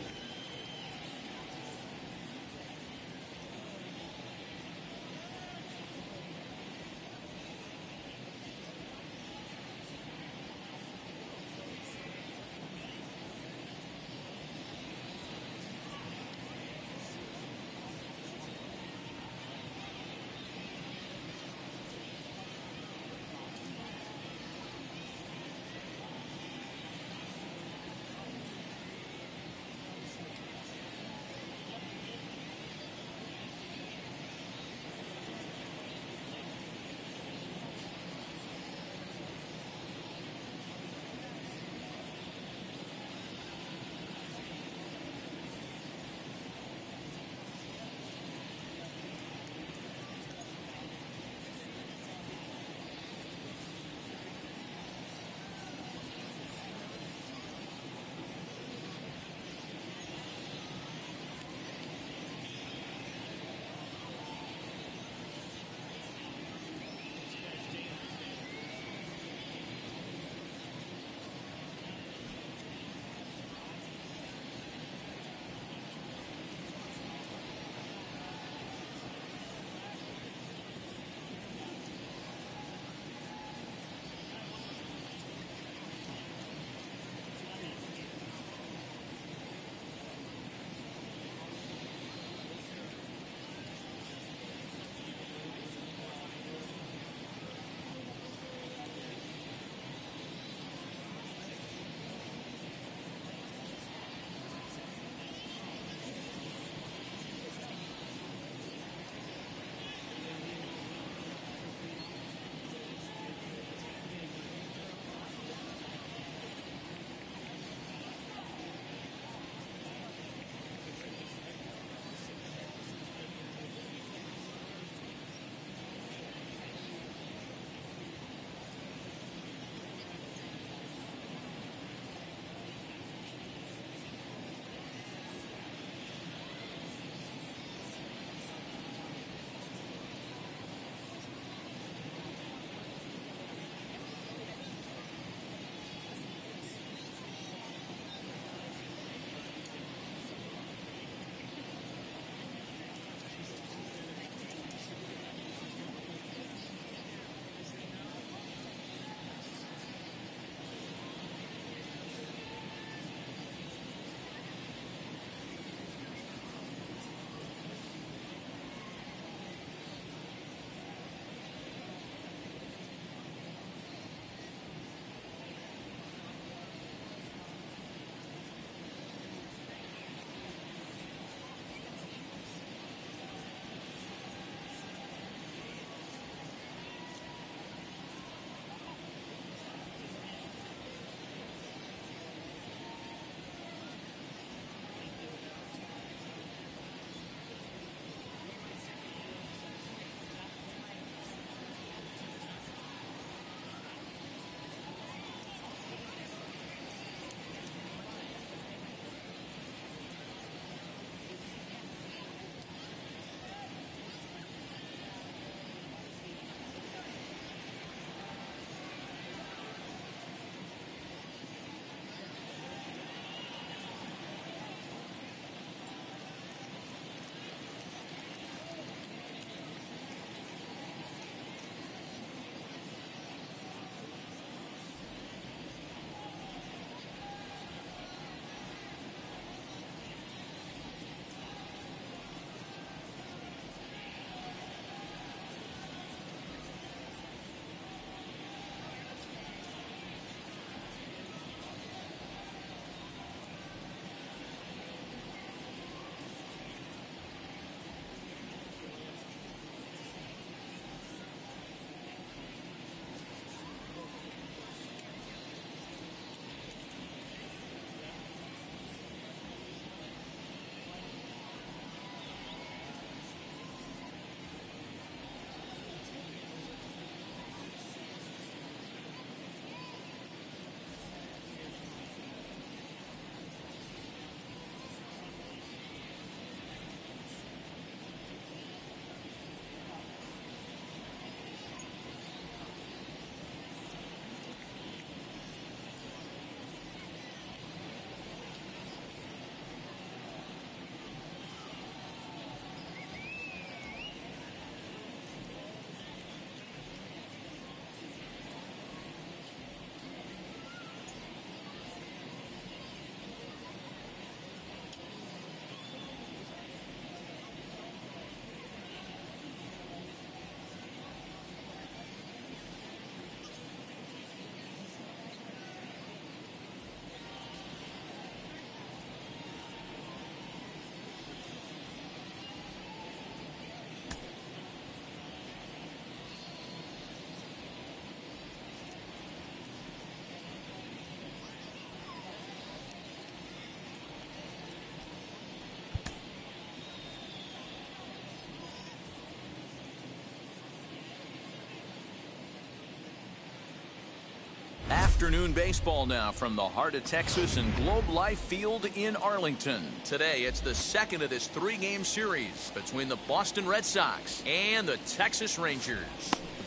Afternoon baseball now from the heart of Texas and Globe Life Field in Arlington. Today, it's the second of this three-game series between the Boston Red Sox and the Texas Rangers.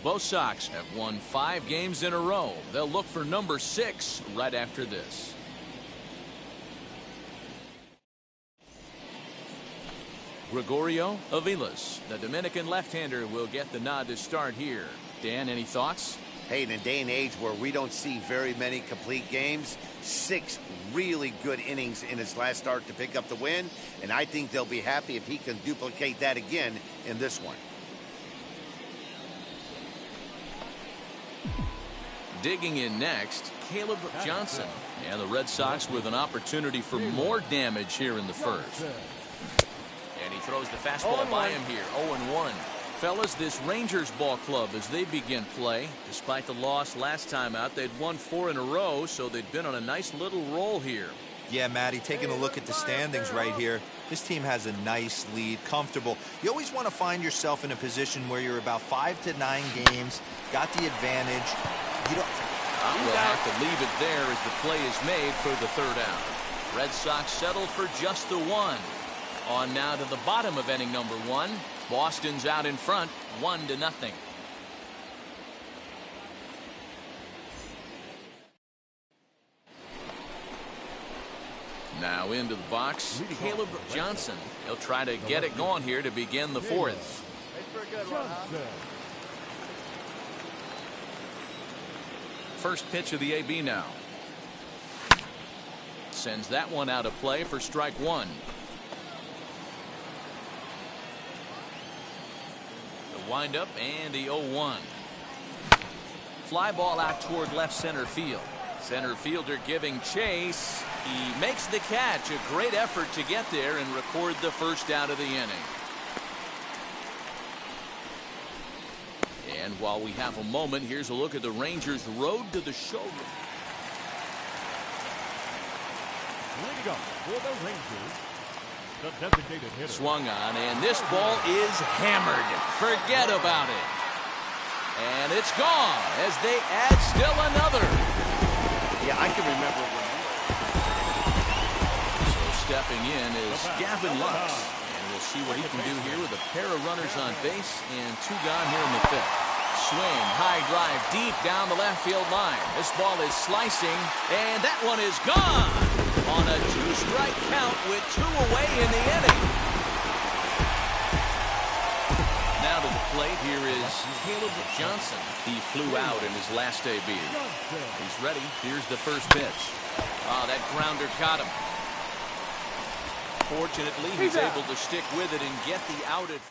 Both Sox have won 5 games in a row. They'll look for number 6 right after this. Gregorio Aviles, the Dominican left-hander, will get the nod to start here. Dan, any thoughts? Hey, in a day and age where we don't see very many complete games, 6 really good innings in his last start to pick up the win, and I think they'll be happy if he can duplicate that again in this one. Digging in next, Caleb Johnson. And the Red Sox with an opportunity for more damage here in the first. And he throws the fastball by him here, 0-1. Fellas, this Rangers ball club as they begin play. Despite the loss last time out, they'd won 4 in a row, so they'd been on a nice little roll here. Yeah, Matty, taking a look at the standings right here, this team has a nice lead, comfortable. You always want to find yourself in a position where you're about 5 to 9 games, got the advantage. You don't. We'll have to leave it there as the play is made for the third out. Red Sox settle for just the 1. On now to the bottom of inning number 1. Boston's out in front, 1-0. Now into the box, Caleb Johnson. He'll try to get it going here to begin the 4th. Thanks for a good one, huh? First pitch of the AB now. Sends that one out of play for strike 1. The windup and the 0-1. Fly ball out toward left center field. Center fielder giving chase. He makes the catch. A great effort to get there and record the first out of the inning. And while we have a moment, here's a look at the Rangers' road to the showroom. Leading up for the Rangers, the designated hitter. Swung on, and this ball is hammered. Forget about it. And it's gone as they add still another. Yeah, I can remember when. So stepping in is Gavin Lux. And we'll see what he can do here with a pair of runners on base and 2 gone here in the 5th. Swing, high drive, deep down the left field line. This ball is slicing, and that one is gone on a 2-strike count with 2 away in the inning. Now to the plate, here is Caleb Johnson. He flew out in his last AB. He's ready. Here's the first pitch. Oh, that grounder caught him. Fortunately, he's able to stick with it and get the out at.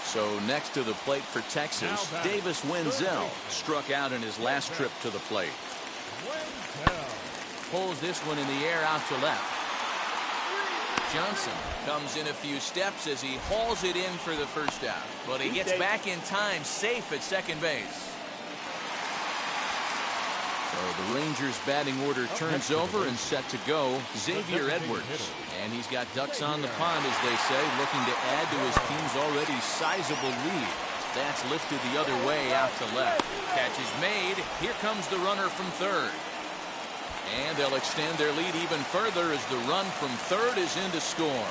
So next to the plate for Texas, Davis Wenzel struck out in his last trip to the plate. Pulls this one in the air out to left. Johnson comes in a few steps as he hauls it in for the first out. But he gets back in time, safe at second base. So the Rangers batting order turns over and set to go. Xavier Edwards. And he's got ducks on the pond, as they say, looking to add to his team's already sizable lead. That's lifted the other way out to left. Catch is made. Here comes the runner from third. And they'll extend their lead even further as the run from third is in to score.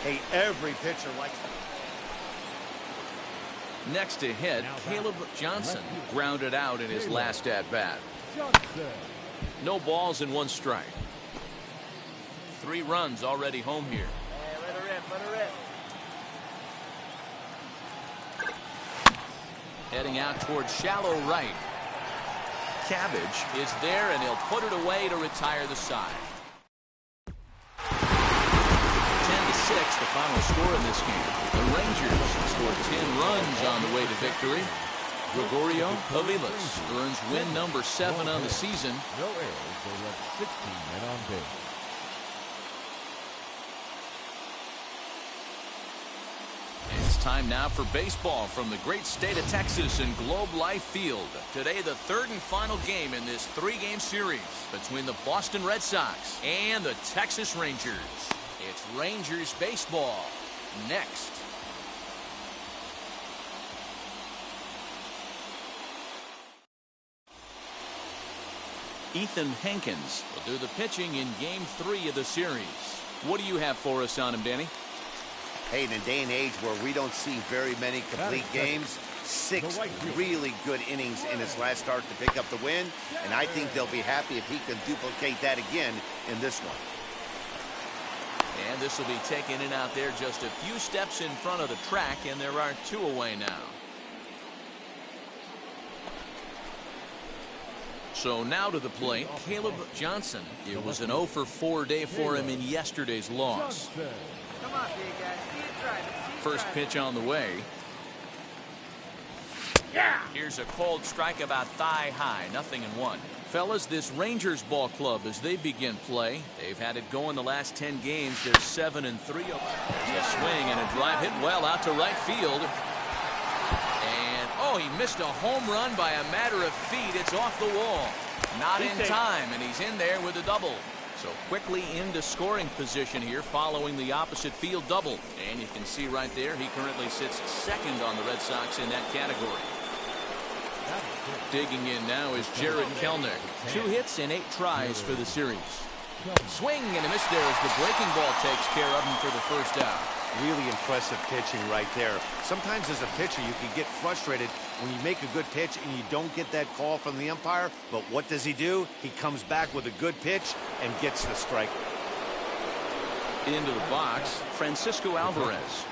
Hey, every pitcher likes that. Next to hit, Caleb Johnson grounded out in his last at-bat. No balls and 1 strike. 3 runs already home here. Hey, let her rip, let her rip. Heading out towards shallow right. Cabbage is there, and he'll put it away to retire the side. 10-6, the final score in this game. The Rangers scored 10 runs on the way to victory. Gregorio Aviles earns win number 7 on the season. No errors, they left 16 men on base. It's time now for baseball from the great state of Texas and Globe Life Field. Today, the 3rd and final game in this 3-game series between the Boston Red Sox and the Texas Rangers. It's Rangers baseball next. Ethan Hankins will do the pitching in Game 3 of the series. What do you have for us on him, Danny? Hey, in a day and age where we don't see very many complete games, 6 really good innings in his last start to pick up the win, and I think they'll be happy if he can duplicate that again in this one. And this will be taken in out there just a few steps in front of the track, and there are 2 away now. So now to the plate, Caleb Johnson. It was an 0 for 4 day for him in yesterday's loss. Come on, big guy. See it driving. First pitch on the way. Yeah! Here's a cold strike about thigh high, 0-1. Fellas, this Rangers ball club, as they begin play, they've had it going the last 10 games. They're 7-3. There's a swing and a drive hit well out to right field. And, oh, he missed a home run by a matter of feet. It's off the wall. Not in time, and he's in there with a double. So quickly into scoring position here following the opposite field double. And you can see right there, he currently sits second on the Red Sox in that category. Digging in now is Jared Kelnick. 2 hits and 8 tries for the series. Swing and a miss there as the breaking ball takes care of him for the first out. Really impressive pitching right there. Sometimes as a pitcher, you can get frustrated when you make a good pitch and you don't get that call from the umpire. But what does he do? He comes back with a good pitch and gets the strike. Into the box, Francisco Alvarez.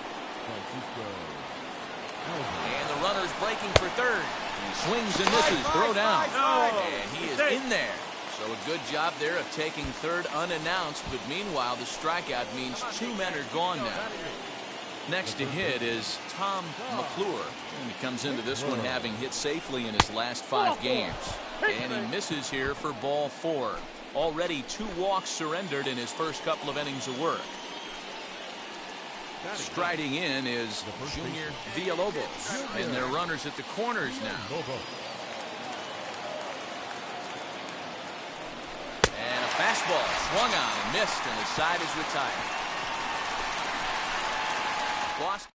And the runner's breaking for third. He swings and misses, throw down. And he is in there. So a good job there of taking third unannounced, but meanwhile the strikeout means 2 men are gone now. Next to hit is Tom McClure, and he comes into this one having hit safely in his last 5 games. And he misses here for ball 4. Already 2 walks surrendered in his first couple of innings of work. Striding in is Junior Villalobos, and they're runners at the corners now. And a fastball swung on and missed, and the side is retired. Boston.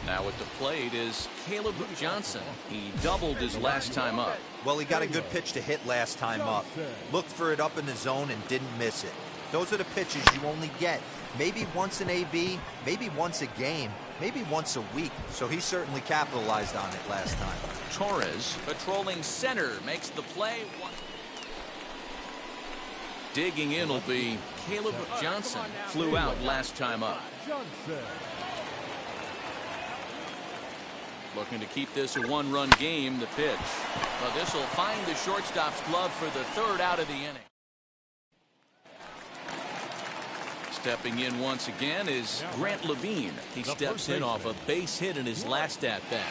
Now at the plate is Caleb Johnson. He doubled his last time up. Well, he got a good pitch to hit last time up. Looked for it up in the zone and didn't miss it. Those are the pitches you only get maybe once in AB, maybe once a game, maybe once a week. So he certainly capitalized on it last time. Torres patrolling center makes the play. Digging in will be Caleb Johnson. Flew out last time up. Looking to keep this a 1-run game, the pitch. Well, this will find the shortstop's glove for the 3rd out of the inning. Stepping in once again is Grant Levine. He steps in off a base hit in his last at-bat.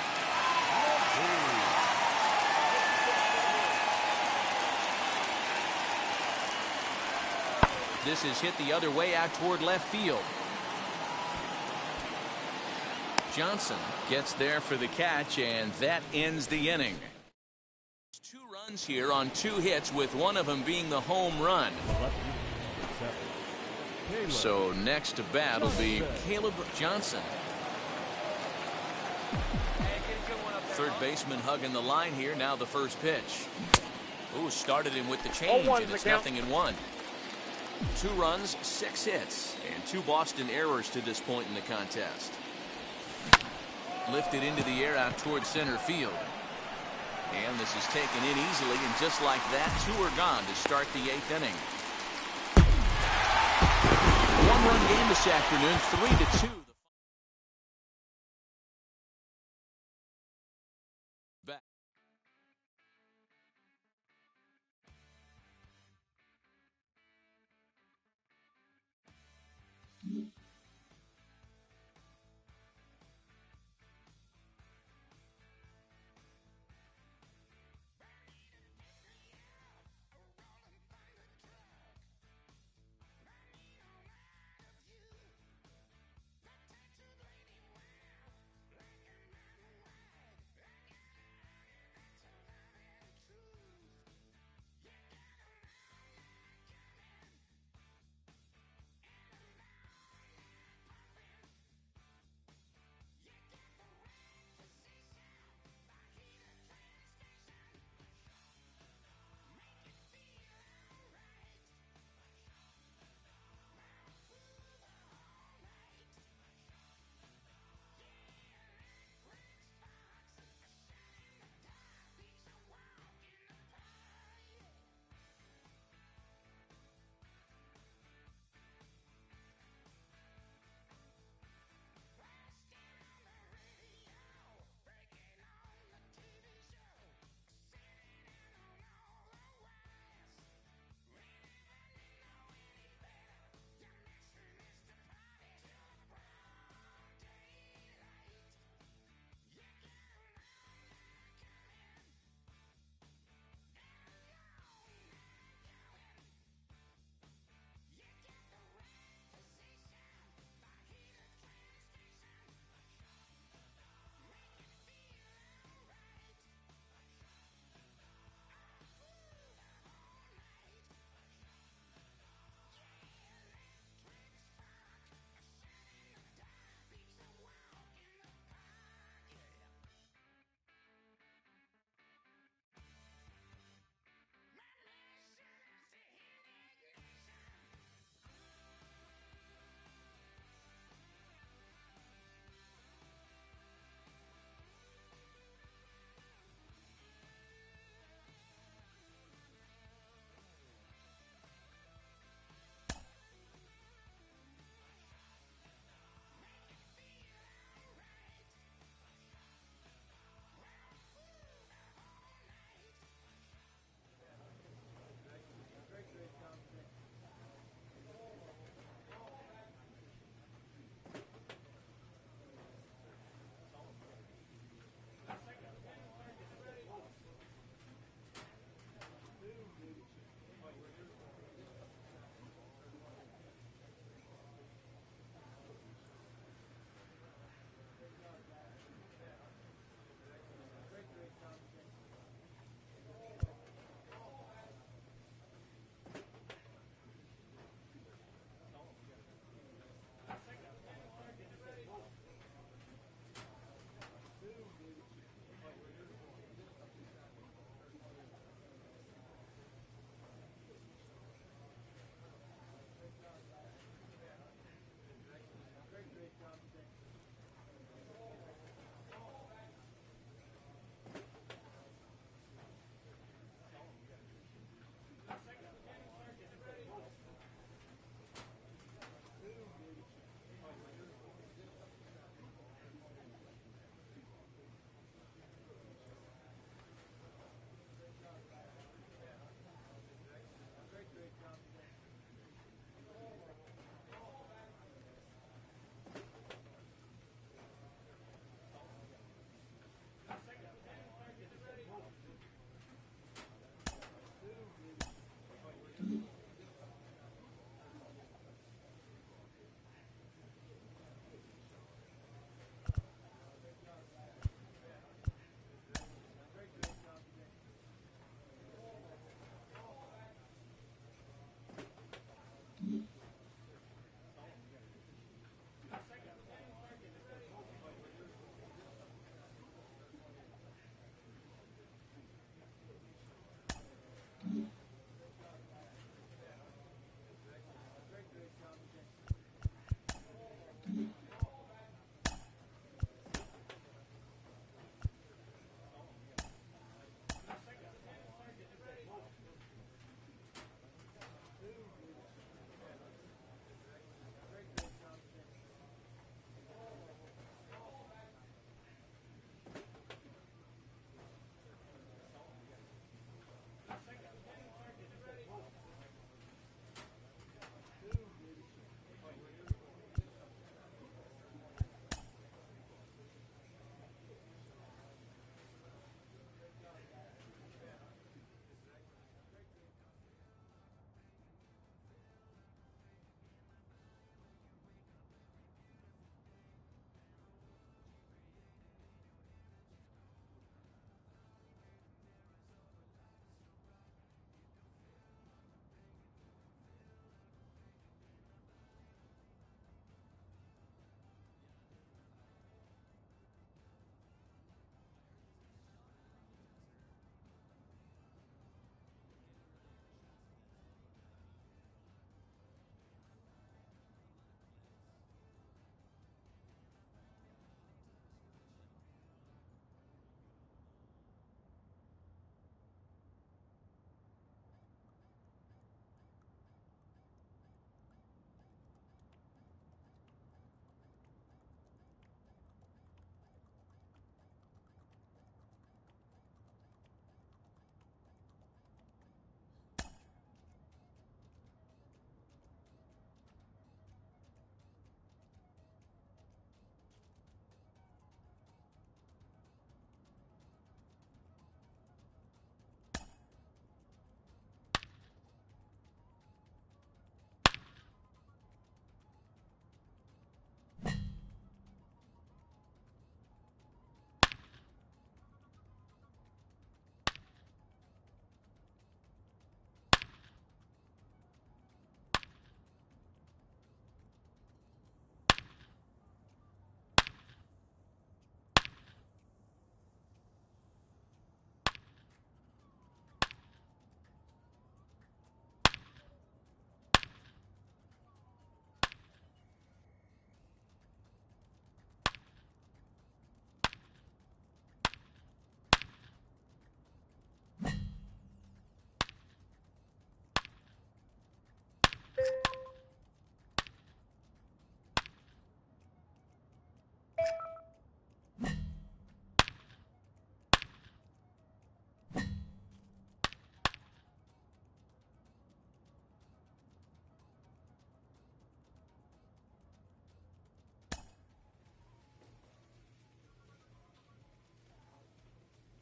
This is hit the other way out toward left field. Johnson gets there for the catch, and that ends the inning. 2 runs here on 2 hits, with one of them being the home run. So next to bat will be Caleb Johnson. Third baseman hugging the line here. Now the first pitch. Ooh, started him with the change, and it's 0-1. 2 runs, 6 hits, and 2 Boston errors to this point in the contest. Lifted into the air out towards center field. And this is taken in easily, and just like that, 2 are gone to start the 8th inning. 1-run game this afternoon, 3-2.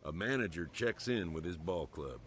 A manager checks in with his ball club.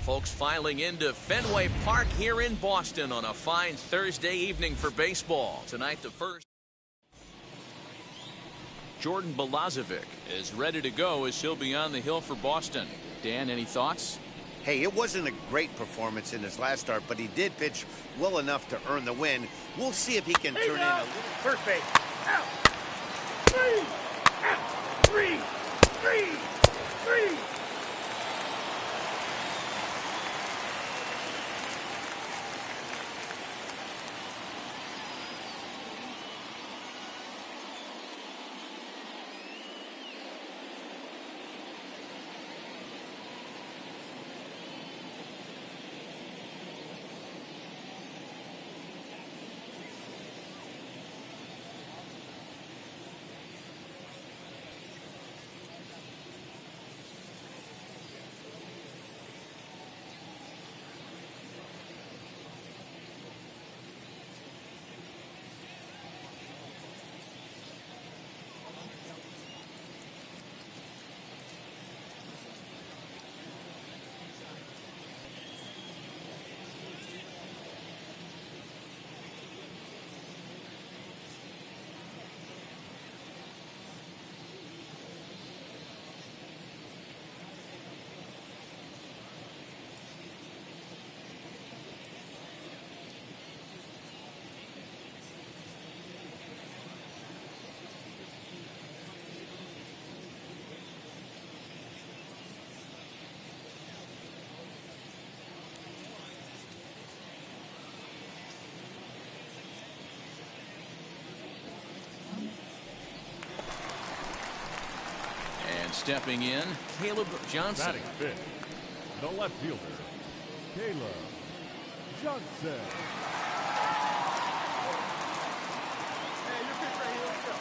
Folks filing into Fenway Park here in Boston on a fine Thursday evening for baseball. Tonight, the first. Jordan Balazovic is ready to go as he'll be on the hill for Boston. Dan, any thoughts? Hey, it wasn't a great performance in his last start, but he did pitch well enough to earn the win. We'll see if he can turn in a little. First base. Out. Three. Out. Three. Three. Three. Stepping in, Caleb Johnson. Batting fifth, the left fielder, Caleb Johnson. Hey, your pitch right here. Let's go.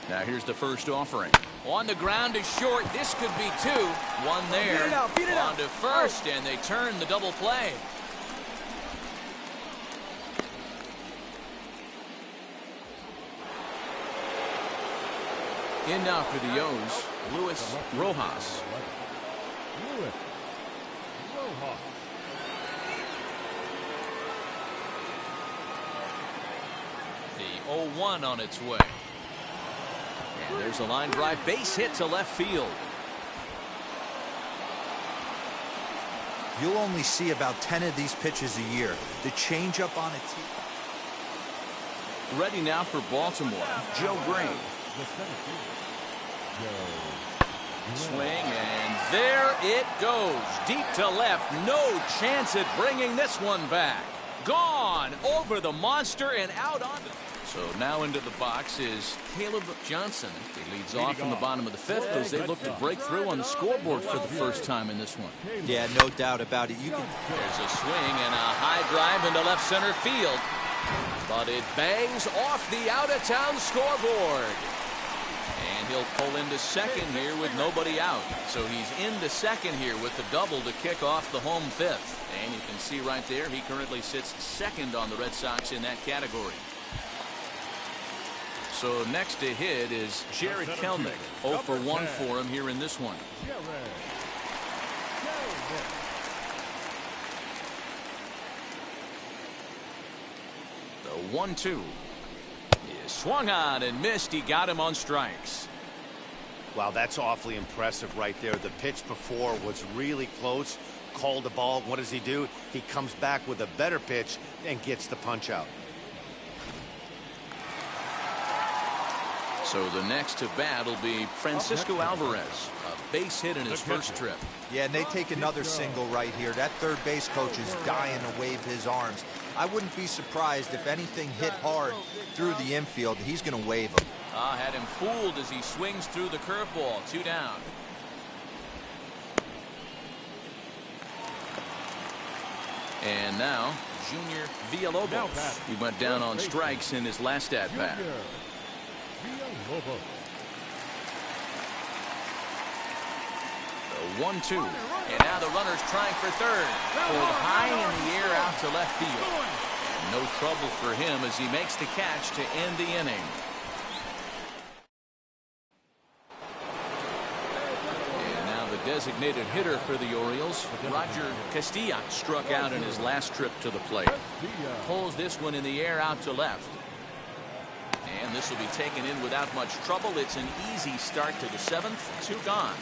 Now here's the first offering. On the ground is short. This could be two. One there. Beat it out, beat it out. On to first, and they turn the double play. In now for the O's, Luis Rojas. Luis Rojas. The 0-1 on its way. And there's a line drive base hit to left field. You'll only see about 10 of these pitches a year. The changeup on a tee. Ready now for Baltimore, Joe Green. The center fielder, Swing, and there it goes. Deep to left. No chance at bringing this one back. Gone over the monster and out on the... So now into the box is Caleb Johnson. He leads off from the bottom of the fifth as they look to break through on the scoreboard for the first time in this one. Yeah, no doubt about it. There's a swing and a high drive into left center field. But it bangs off the out-of-town scoreboard. And he'll pull into second here with nobody out. So he's into second here with the double to kick off the home fifth. And you can see right there, he currently sits second on the Red Sox in that category. So next to hit is Jared Kelnick. 0 for 1 for him here in this one. The 1-2 is swung on and missed. He got him on strikes. Wow, that's awfully impressive right there. The pitch before was really close. Called the ball. What does he do? He comes back with a better pitch and gets the punch out. So the next to bat will be Francisco Alvarez. A base hit in his first trip. Yeah, and they take another single right here. That third base coach is dying to wave his arms. I wouldn't be surprised if anything hit hard through the infield. He's going to wave him. Had him fooled as he swings through the curveball. 2 down. And now, Junior Villalobos. He went down on strikes in his last at-bat. The 1-2. And now the runner's trying for third. Pulled high in the air out to left field. And no trouble for him as he makes the catch to end the inning. And now the designated hitter for the Orioles, Roger Castilla, struck out in his last trip to the plate. Pulls this one in the air out to left. And and this will be taken in without much trouble. It's an easy start to the 7th. 2 gone.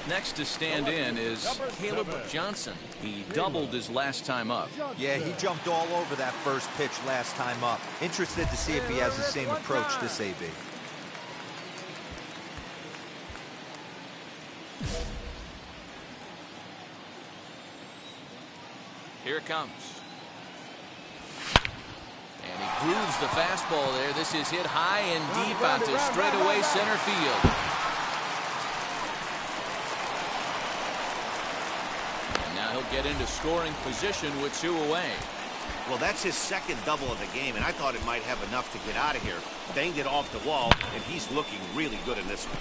Next to stand in is Caleb Johnson. He doubled his last time up. Yeah, he jumped all over that first pitch last time up. Interested to see if he has the same approach this AB. Here it comes. And he grooves the fastball there. This is hit high and deep out to straightaway center field. He'll get into scoring position with 2 away. Well, that's his second double of the game, and I thought it might have enough to get out of here. Banged it off the wall, and he's looking really good in this one.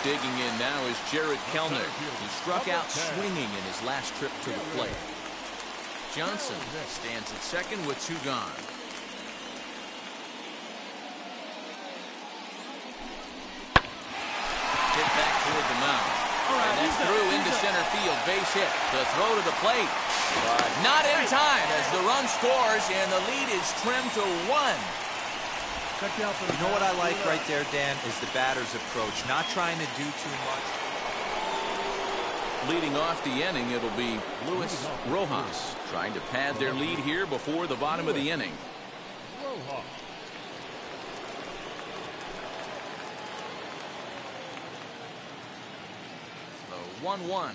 Digging in now is Jared Kelnick. He struck out swinging in his last trip to the plate. Johnson stands at second with 2 gone. Hit back toward the mound. And that's through into center field. Base hit. The throw to the plate. But not in time as the run scores and the lead is trimmed to 1. You know what I like right there, Dan, is the batter's approach. Not trying to do too much. Leading off the inning, it'll be Luis Rojas trying to pad their lead here before the bottom of the inning. The 1-1.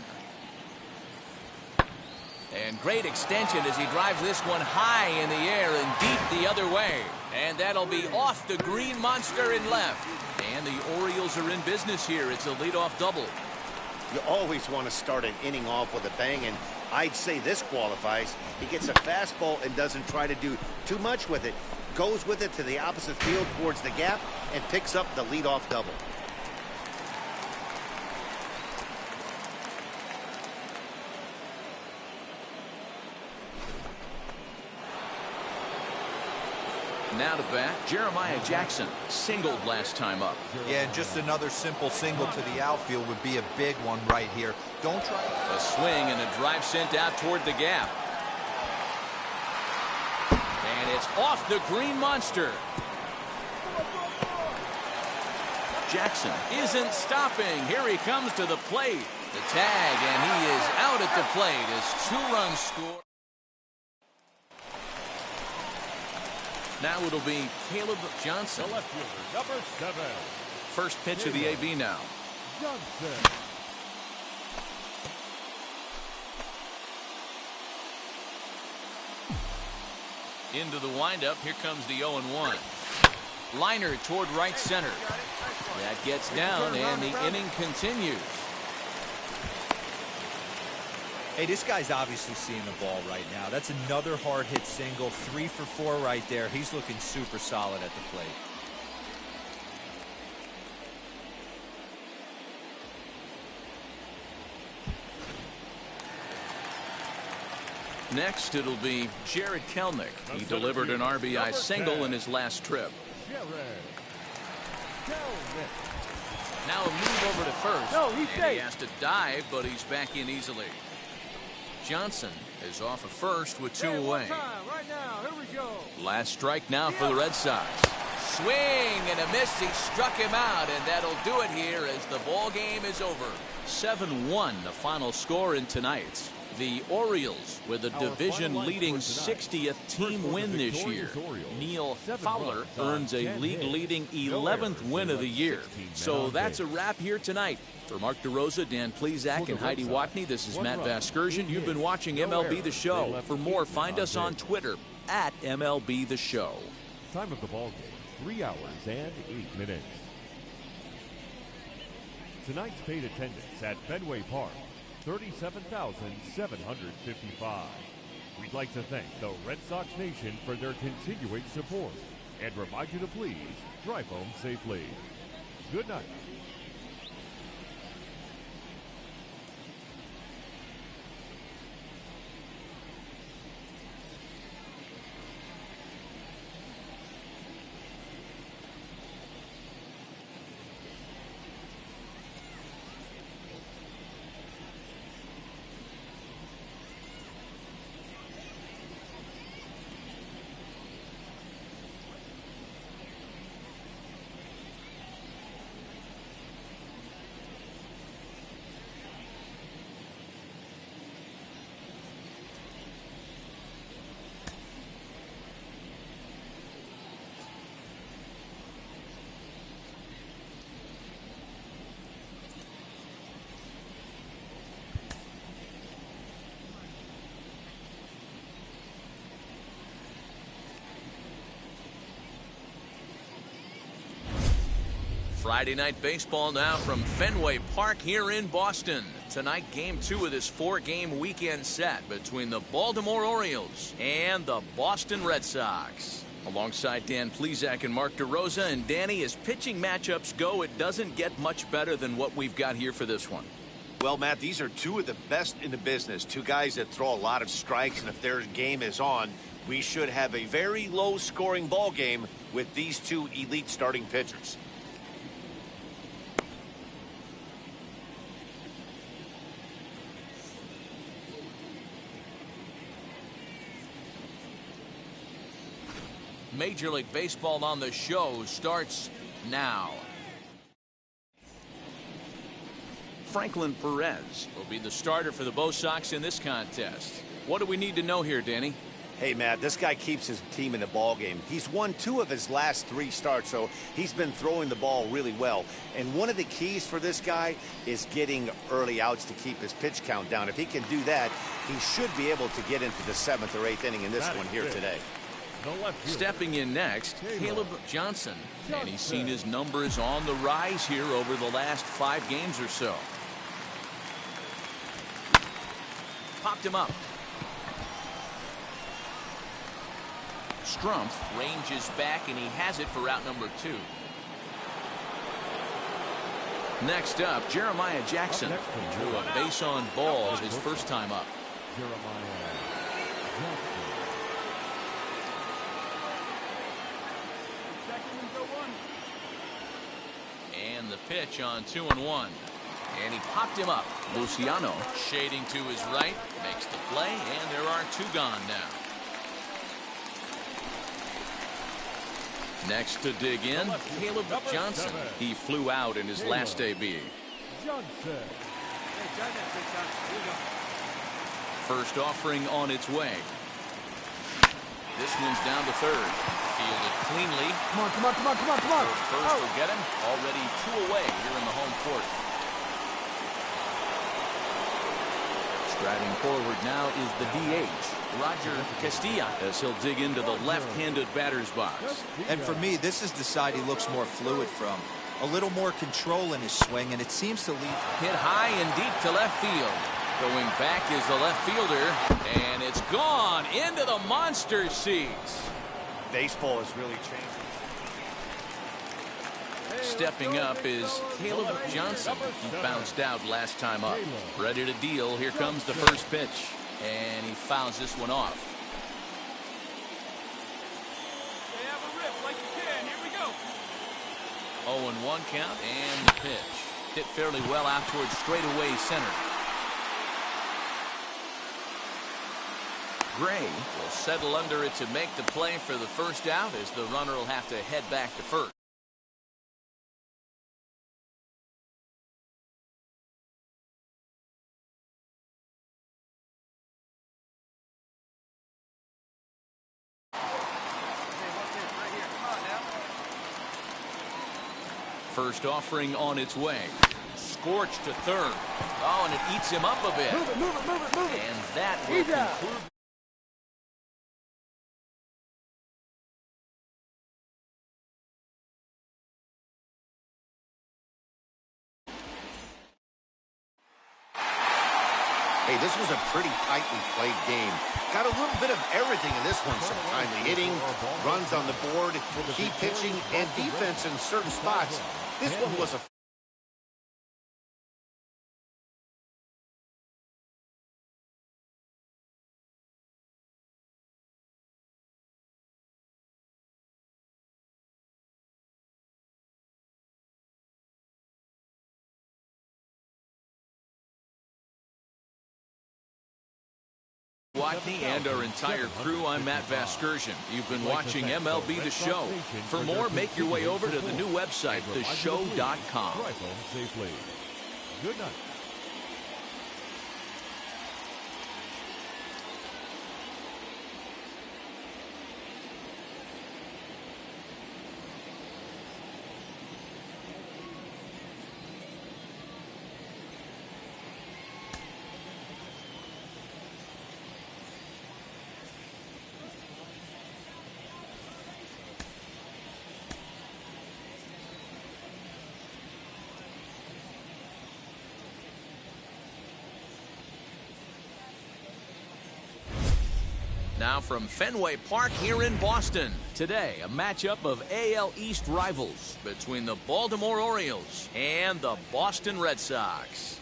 And great extension as he drives this one high in the air and deep the other way. And that'll be off the green monster in left. And the Orioles are in business here. It's a leadoff double. You always want to start an inning off with a bang, and I'd say this qualifies. He gets a fastball and doesn't try to do too much with it. Goes with it to the opposite field towards the gap and picks up the leadoff double. Now to bat, Jeremiah Jackson singled last time up. Yeah, and just another simple single to the outfield would be a big one right here. Don't try. A swing and a drive sent out toward the gap. And it's off the green monster. Jackson isn't stopping. Here he comes to the plate. The tag, and he is out at the plate as 2 runs score. Now it'll be Caleb Johnson. The left fielder, number 7. First pitch of the AB now. Johnson. Into the windup. Here comes the 0-1. Liner toward right center. That gets down, and the inning continues. Hey, this guy's obviously seeing the ball right now. That's another hard hit single. 3 for 4 right there. He's looking super solid at the plate. Next, it'll be Jared Kelnick. He delivered an RBI single in his last trip. Now a move over to first. No, he's and he has to dive, but he's back in easily. Johnson is off of first with 2 away. Right now, here we go. Last strike now for the Red Sox. Swing and a miss. He struck him out, and that'll do it here as the ball game is over. 7-1 the final score in tonight's. The Orioles with a division-leading 60th team win this year. Neil Fowler earns a league-leading 11th win of the year. So that's a wrap here tonight. For Mark DeRosa, Dan Plesac, and Heidi Watney, this is Matt Vasgersian. You've been watching MLB The Show. For more, find us on Twitter at MLB The Show. Time of the ball game, 3 hours and 8 minutes. Tonight's paid attendance at Fenway Park, 37,755. We'd like to thank the Red Sox Nation for their continuing support and remind you to please drive home safely. Good night. Friday night baseball now from Fenway Park here in Boston. Tonight, game 2 of this 4-game weekend set between the Baltimore Orioles and the Boston Red Sox. Alongside Dan Plesac and Mark DeRosa, and Danny, as pitching matchups go, it doesn't get much better than what we've got here for this one. Well, Matt, these are two of the best in the business. Two guys that throw a lot of strikes, and if their game is on, we should have a very low-scoring ball game with these two elite starting pitchers. Major League Baseball on the show starts now. Franklin Perez will be the starter for the Bo Sox in this contest. What do we need to know here, Danny? Hey, Matt, this guy keeps his team in the ball game. He's won 2 of his last 3 starts, so he's been throwing the ball really well. And one of the keys for this guy is getting early outs to keep his pitch count down. If he can do that, he should be able to get into the 7th or 8th inning in this one here today. Stepping in next, Caleb Johnson. And he's seen his numbers on the rise here over the last 5 games or so. Popped him up. Strumpf ranges back, and he has it for out number 2. Next up, Jeremiah Jackson. He drew a base on balls his first time up. And the pitch on 2-1. And he popped him up. Luciano shading to his right, makes the play, and there are 2 gone now. Next to dig in, Caleb Johnson. He flew out in his last AB. First offering on its way. This one's down to third. Fielded cleanly. Come on, come on, come on, come on, come on. First will get him. Already 2 away here in the home 4th. Striding forward now is the DH, Roger Castilla, as he'll dig into the left-handed batter's box. And for me, this is the side he looks more fluid from. A little more control in his swing, and it seems to lead. Hit high and deep to left field. Going back is the left fielder, and it's gone into the monster seats. Baseball is really changing. Stepping up is Caleb Johnson. He bounced out last time up. Ready to deal. Here comes the first pitch. And he fouls this one off. They have a rip like you can. Here we go. 0-1 count, and the pitch. Hit fairly well out towards straightaway center. Gray will settle under it to make the play for the first out, as the runner will have to head back to first. First offering on its way. Scorched to third. Oh, and it eats him up a bit. Move it, move it, move it, move it. And that will conclude. Hey, this was a pretty tightly played game. Got a little bit of everything in this one. Some timely hitting, runs on the board, key pitching, and defense in certain spots. This one was a... Watney and our entire crew, I'm Matt Vasgersian. You've been watching MLB The Show. For more, make your way over to the new website, theshow.com. Drive home safely. Good night. Now from Fenway Park here in Boston. Today, a matchup of AL East rivals between the Baltimore Orioles and the Boston Red Sox.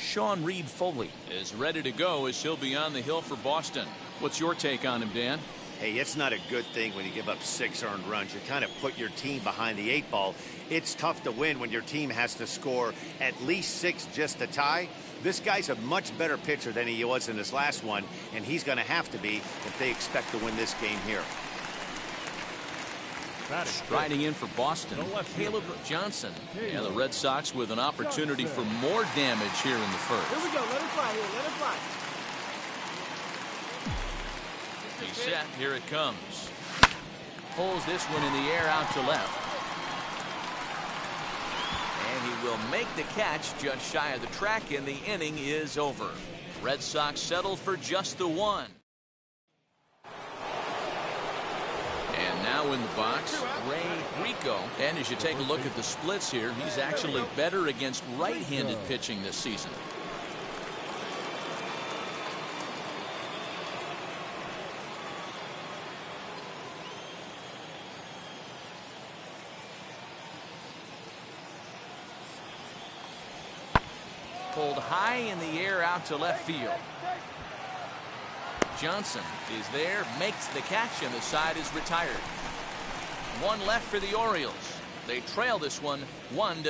Sean Reed Foley is ready to go as he'll be on the hill for Boston. What's your take on him, Dan? Hey, it's not a good thing when you give up 6 earned runs. You kind of put your team behind the 8 ball. It's tough to win when your team has to score at least 6 just to tie. This guy's a much better pitcher than he was in his last one, and he's going to have to be if they expect to win this game here. Striding in for Boston, Caleb Johnson. And the Red Sox with an opportunity for more damage here in the first. Here we go. Let it fly here. Let it fly. He's set. Here it comes. Pulls this one in the air out to left. And he will make the catch just shy of the track, and the inning is over. Red Sox settled for just the one. And now in the box, Ray Rico. And as you take a look at the splits here, he's actually better against right-handed pitching this season. Pulled high in the air out to left field. Johnson is there, makes the catch, and the side is retired. One left for the Orioles. They trail this one 1-0.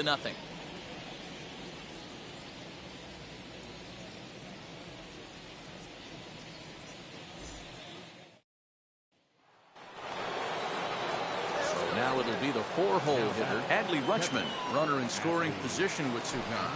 So now it'll be the 4-hole hitter, Adley Rutschman, runner in scoring position with 2 gone.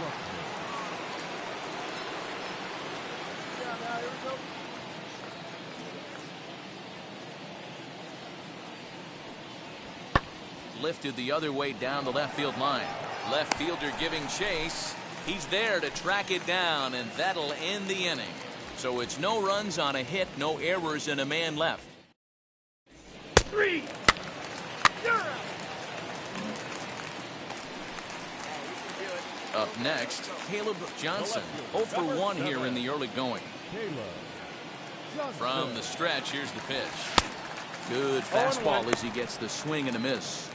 Lifted the other way down the left field line. Left fielder giving chase. He's there to track it down, and that'll end the inning. So it's no runs on a hit, no errors, and a man left. 3. Up next, Caleb Johnson. 0 for 1 here in the early going. From the stretch, here's the pitch. Good fastball as he gets the swing and a miss.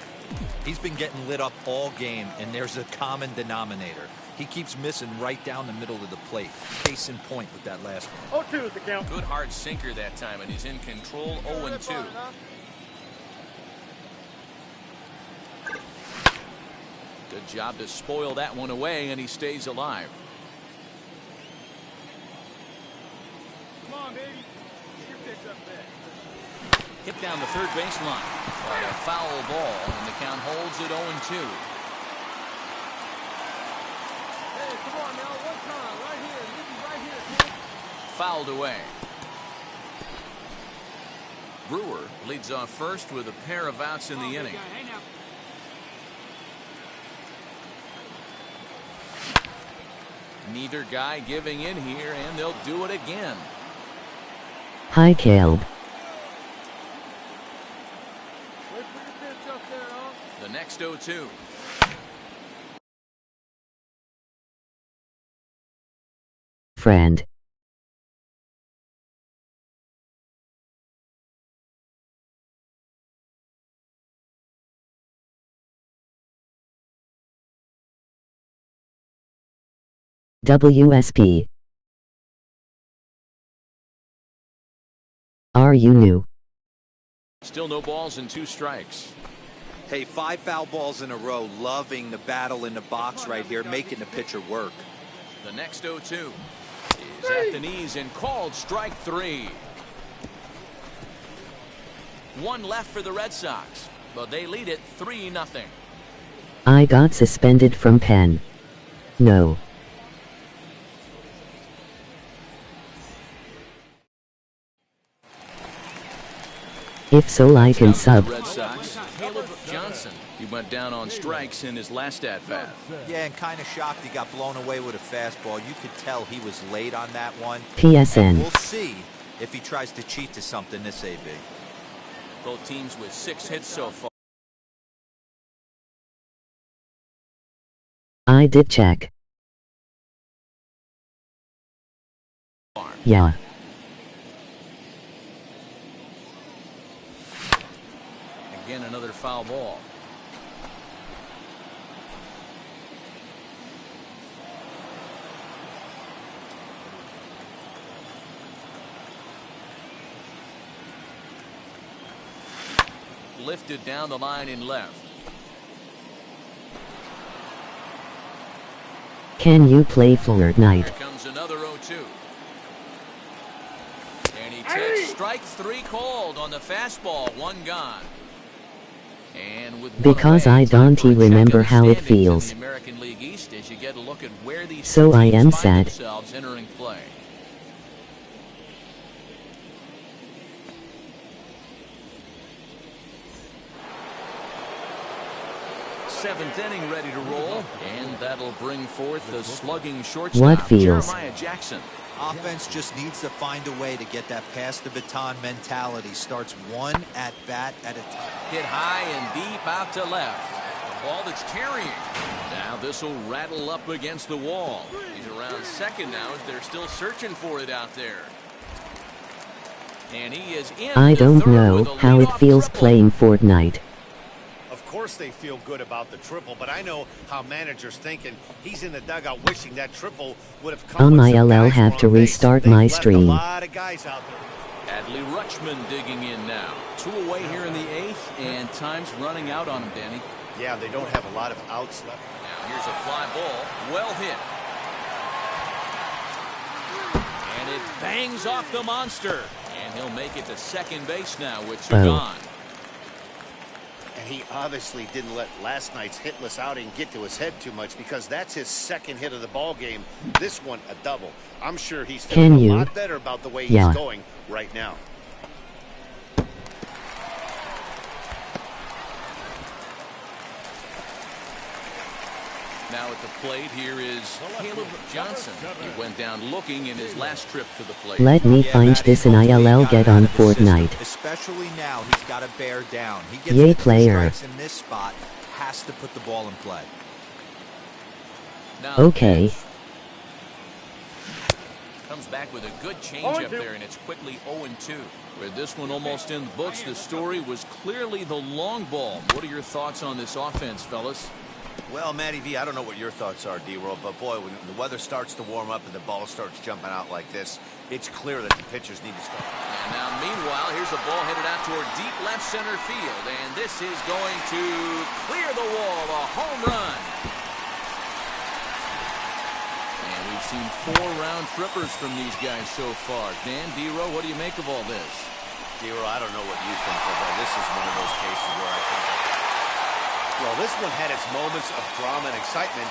He's been getting lit up all game, and there's a common denominator. He keeps missing right down the middle of the plate. Case in point with that last one. 0-2 is the count. Good hard sinker that time, and he's in control. 0-2. Good job to spoil that one away, and he stays alive. Come on, baby. Get your pitch up there. Hit down the third baseline. But a foul ball, and the count holds at 0-2. Hey, come on now. One time. Right here. This is right here, kid. Fouled away. Brewer leads off first with a pair of outs in the inning. Hey, now. Neither guy giving in here, and they'll do it again. Hi, Caleb. Wait for your pitch up there, huh? The next 0-2. Friend. WSP. Are you new? Still no balls and 2 strikes. Hey, 5 foul balls in a row. Loving the battle in the box right here, making the pitcher work. The next 0-2 is at the knees and called strike 3. 1 left for the Red Sox, but they lead it 3-0. I got suspended from Penn. No. If so, I can sub. Red Sox, Caleb Johnson. Johnson. He went down on strikes in his last at-bat. Yeah, and kind of shocked he got blown away with a fastball. You could tell he was late on that one. PSN. And we'll see if he tries to cheat to something this AB. Both teams with 6 hits so far. I did check. Yeah. Again, another foul ball. Lifted down the line in left. Can you play Fortnite? Here comes another 0-2. And he takes strike 3 called on the fastball. 1 gone. And with Because I don't remember how it feels. East, as you get a look at where these So I am sad. themselves entering play. Seventh inning ready to roll, and that'll bring forth the slugging shortstop. What feels? Jeremiah Jackson. Offense just needs to find a way to get that pass the baton mentality. Starts one at bat at a time. Hit high and deep out to left. A ball that's carrying. Now this will rattle up against the wall. He's around second now as they're still searching for it out there. And he is in. I don't know how it feels triple. playing Fortnite. Of course they feel good about the triple, but I know how managers think, and he's in the dugout wishing that triple would have come. Oh with my some LL guys have on to base. restart They've my left stream. A lot of guys out there. Adley Rutschman digging in now. 2 away here in the 8th, and time's running out on him, Danny. Yeah, they don't have a lot of outs left. Now here's a fly ball, well hit. And it bangs off the monster. And he'll make it to second base now with 2 gone. And he obviously didn't let last night's hitless outing get to his head too much, because that's his second hit of the ball game. This one a double. I'm sure he's feeling a lot better about the way he's going right now. Now at the plate here is Caleb Johnson. He went down looking in his last trip to the plate. Let me find this in ILL get on Fortnite. Especially now, he's got to bear down. He gets Yay, the 2 player. strikes in this spot, has to put the ball in play. Now Okay. comes back with a good changeup there, and it's quickly 0-2. With this one almost in the books, the story was clearly the long ball. What are your thoughts on this offense, fellas? Well, Matty V, I don't know what your thoughts are, D-Roll, but boy, when the weather starts to warm up and the ball starts jumping out like this, it's clear that the pitchers need to start. And now, meanwhile, here's a ball headed out toward deep left center field, and this is going to clear the wall, a home run. And we've seen 4 round trippers from these guys so far. Dan, D-Roll, what do you make of all this? D-Roll, I don't know what you think, but this is one of those cases where I think, well, this one had its moments of drama and excitement.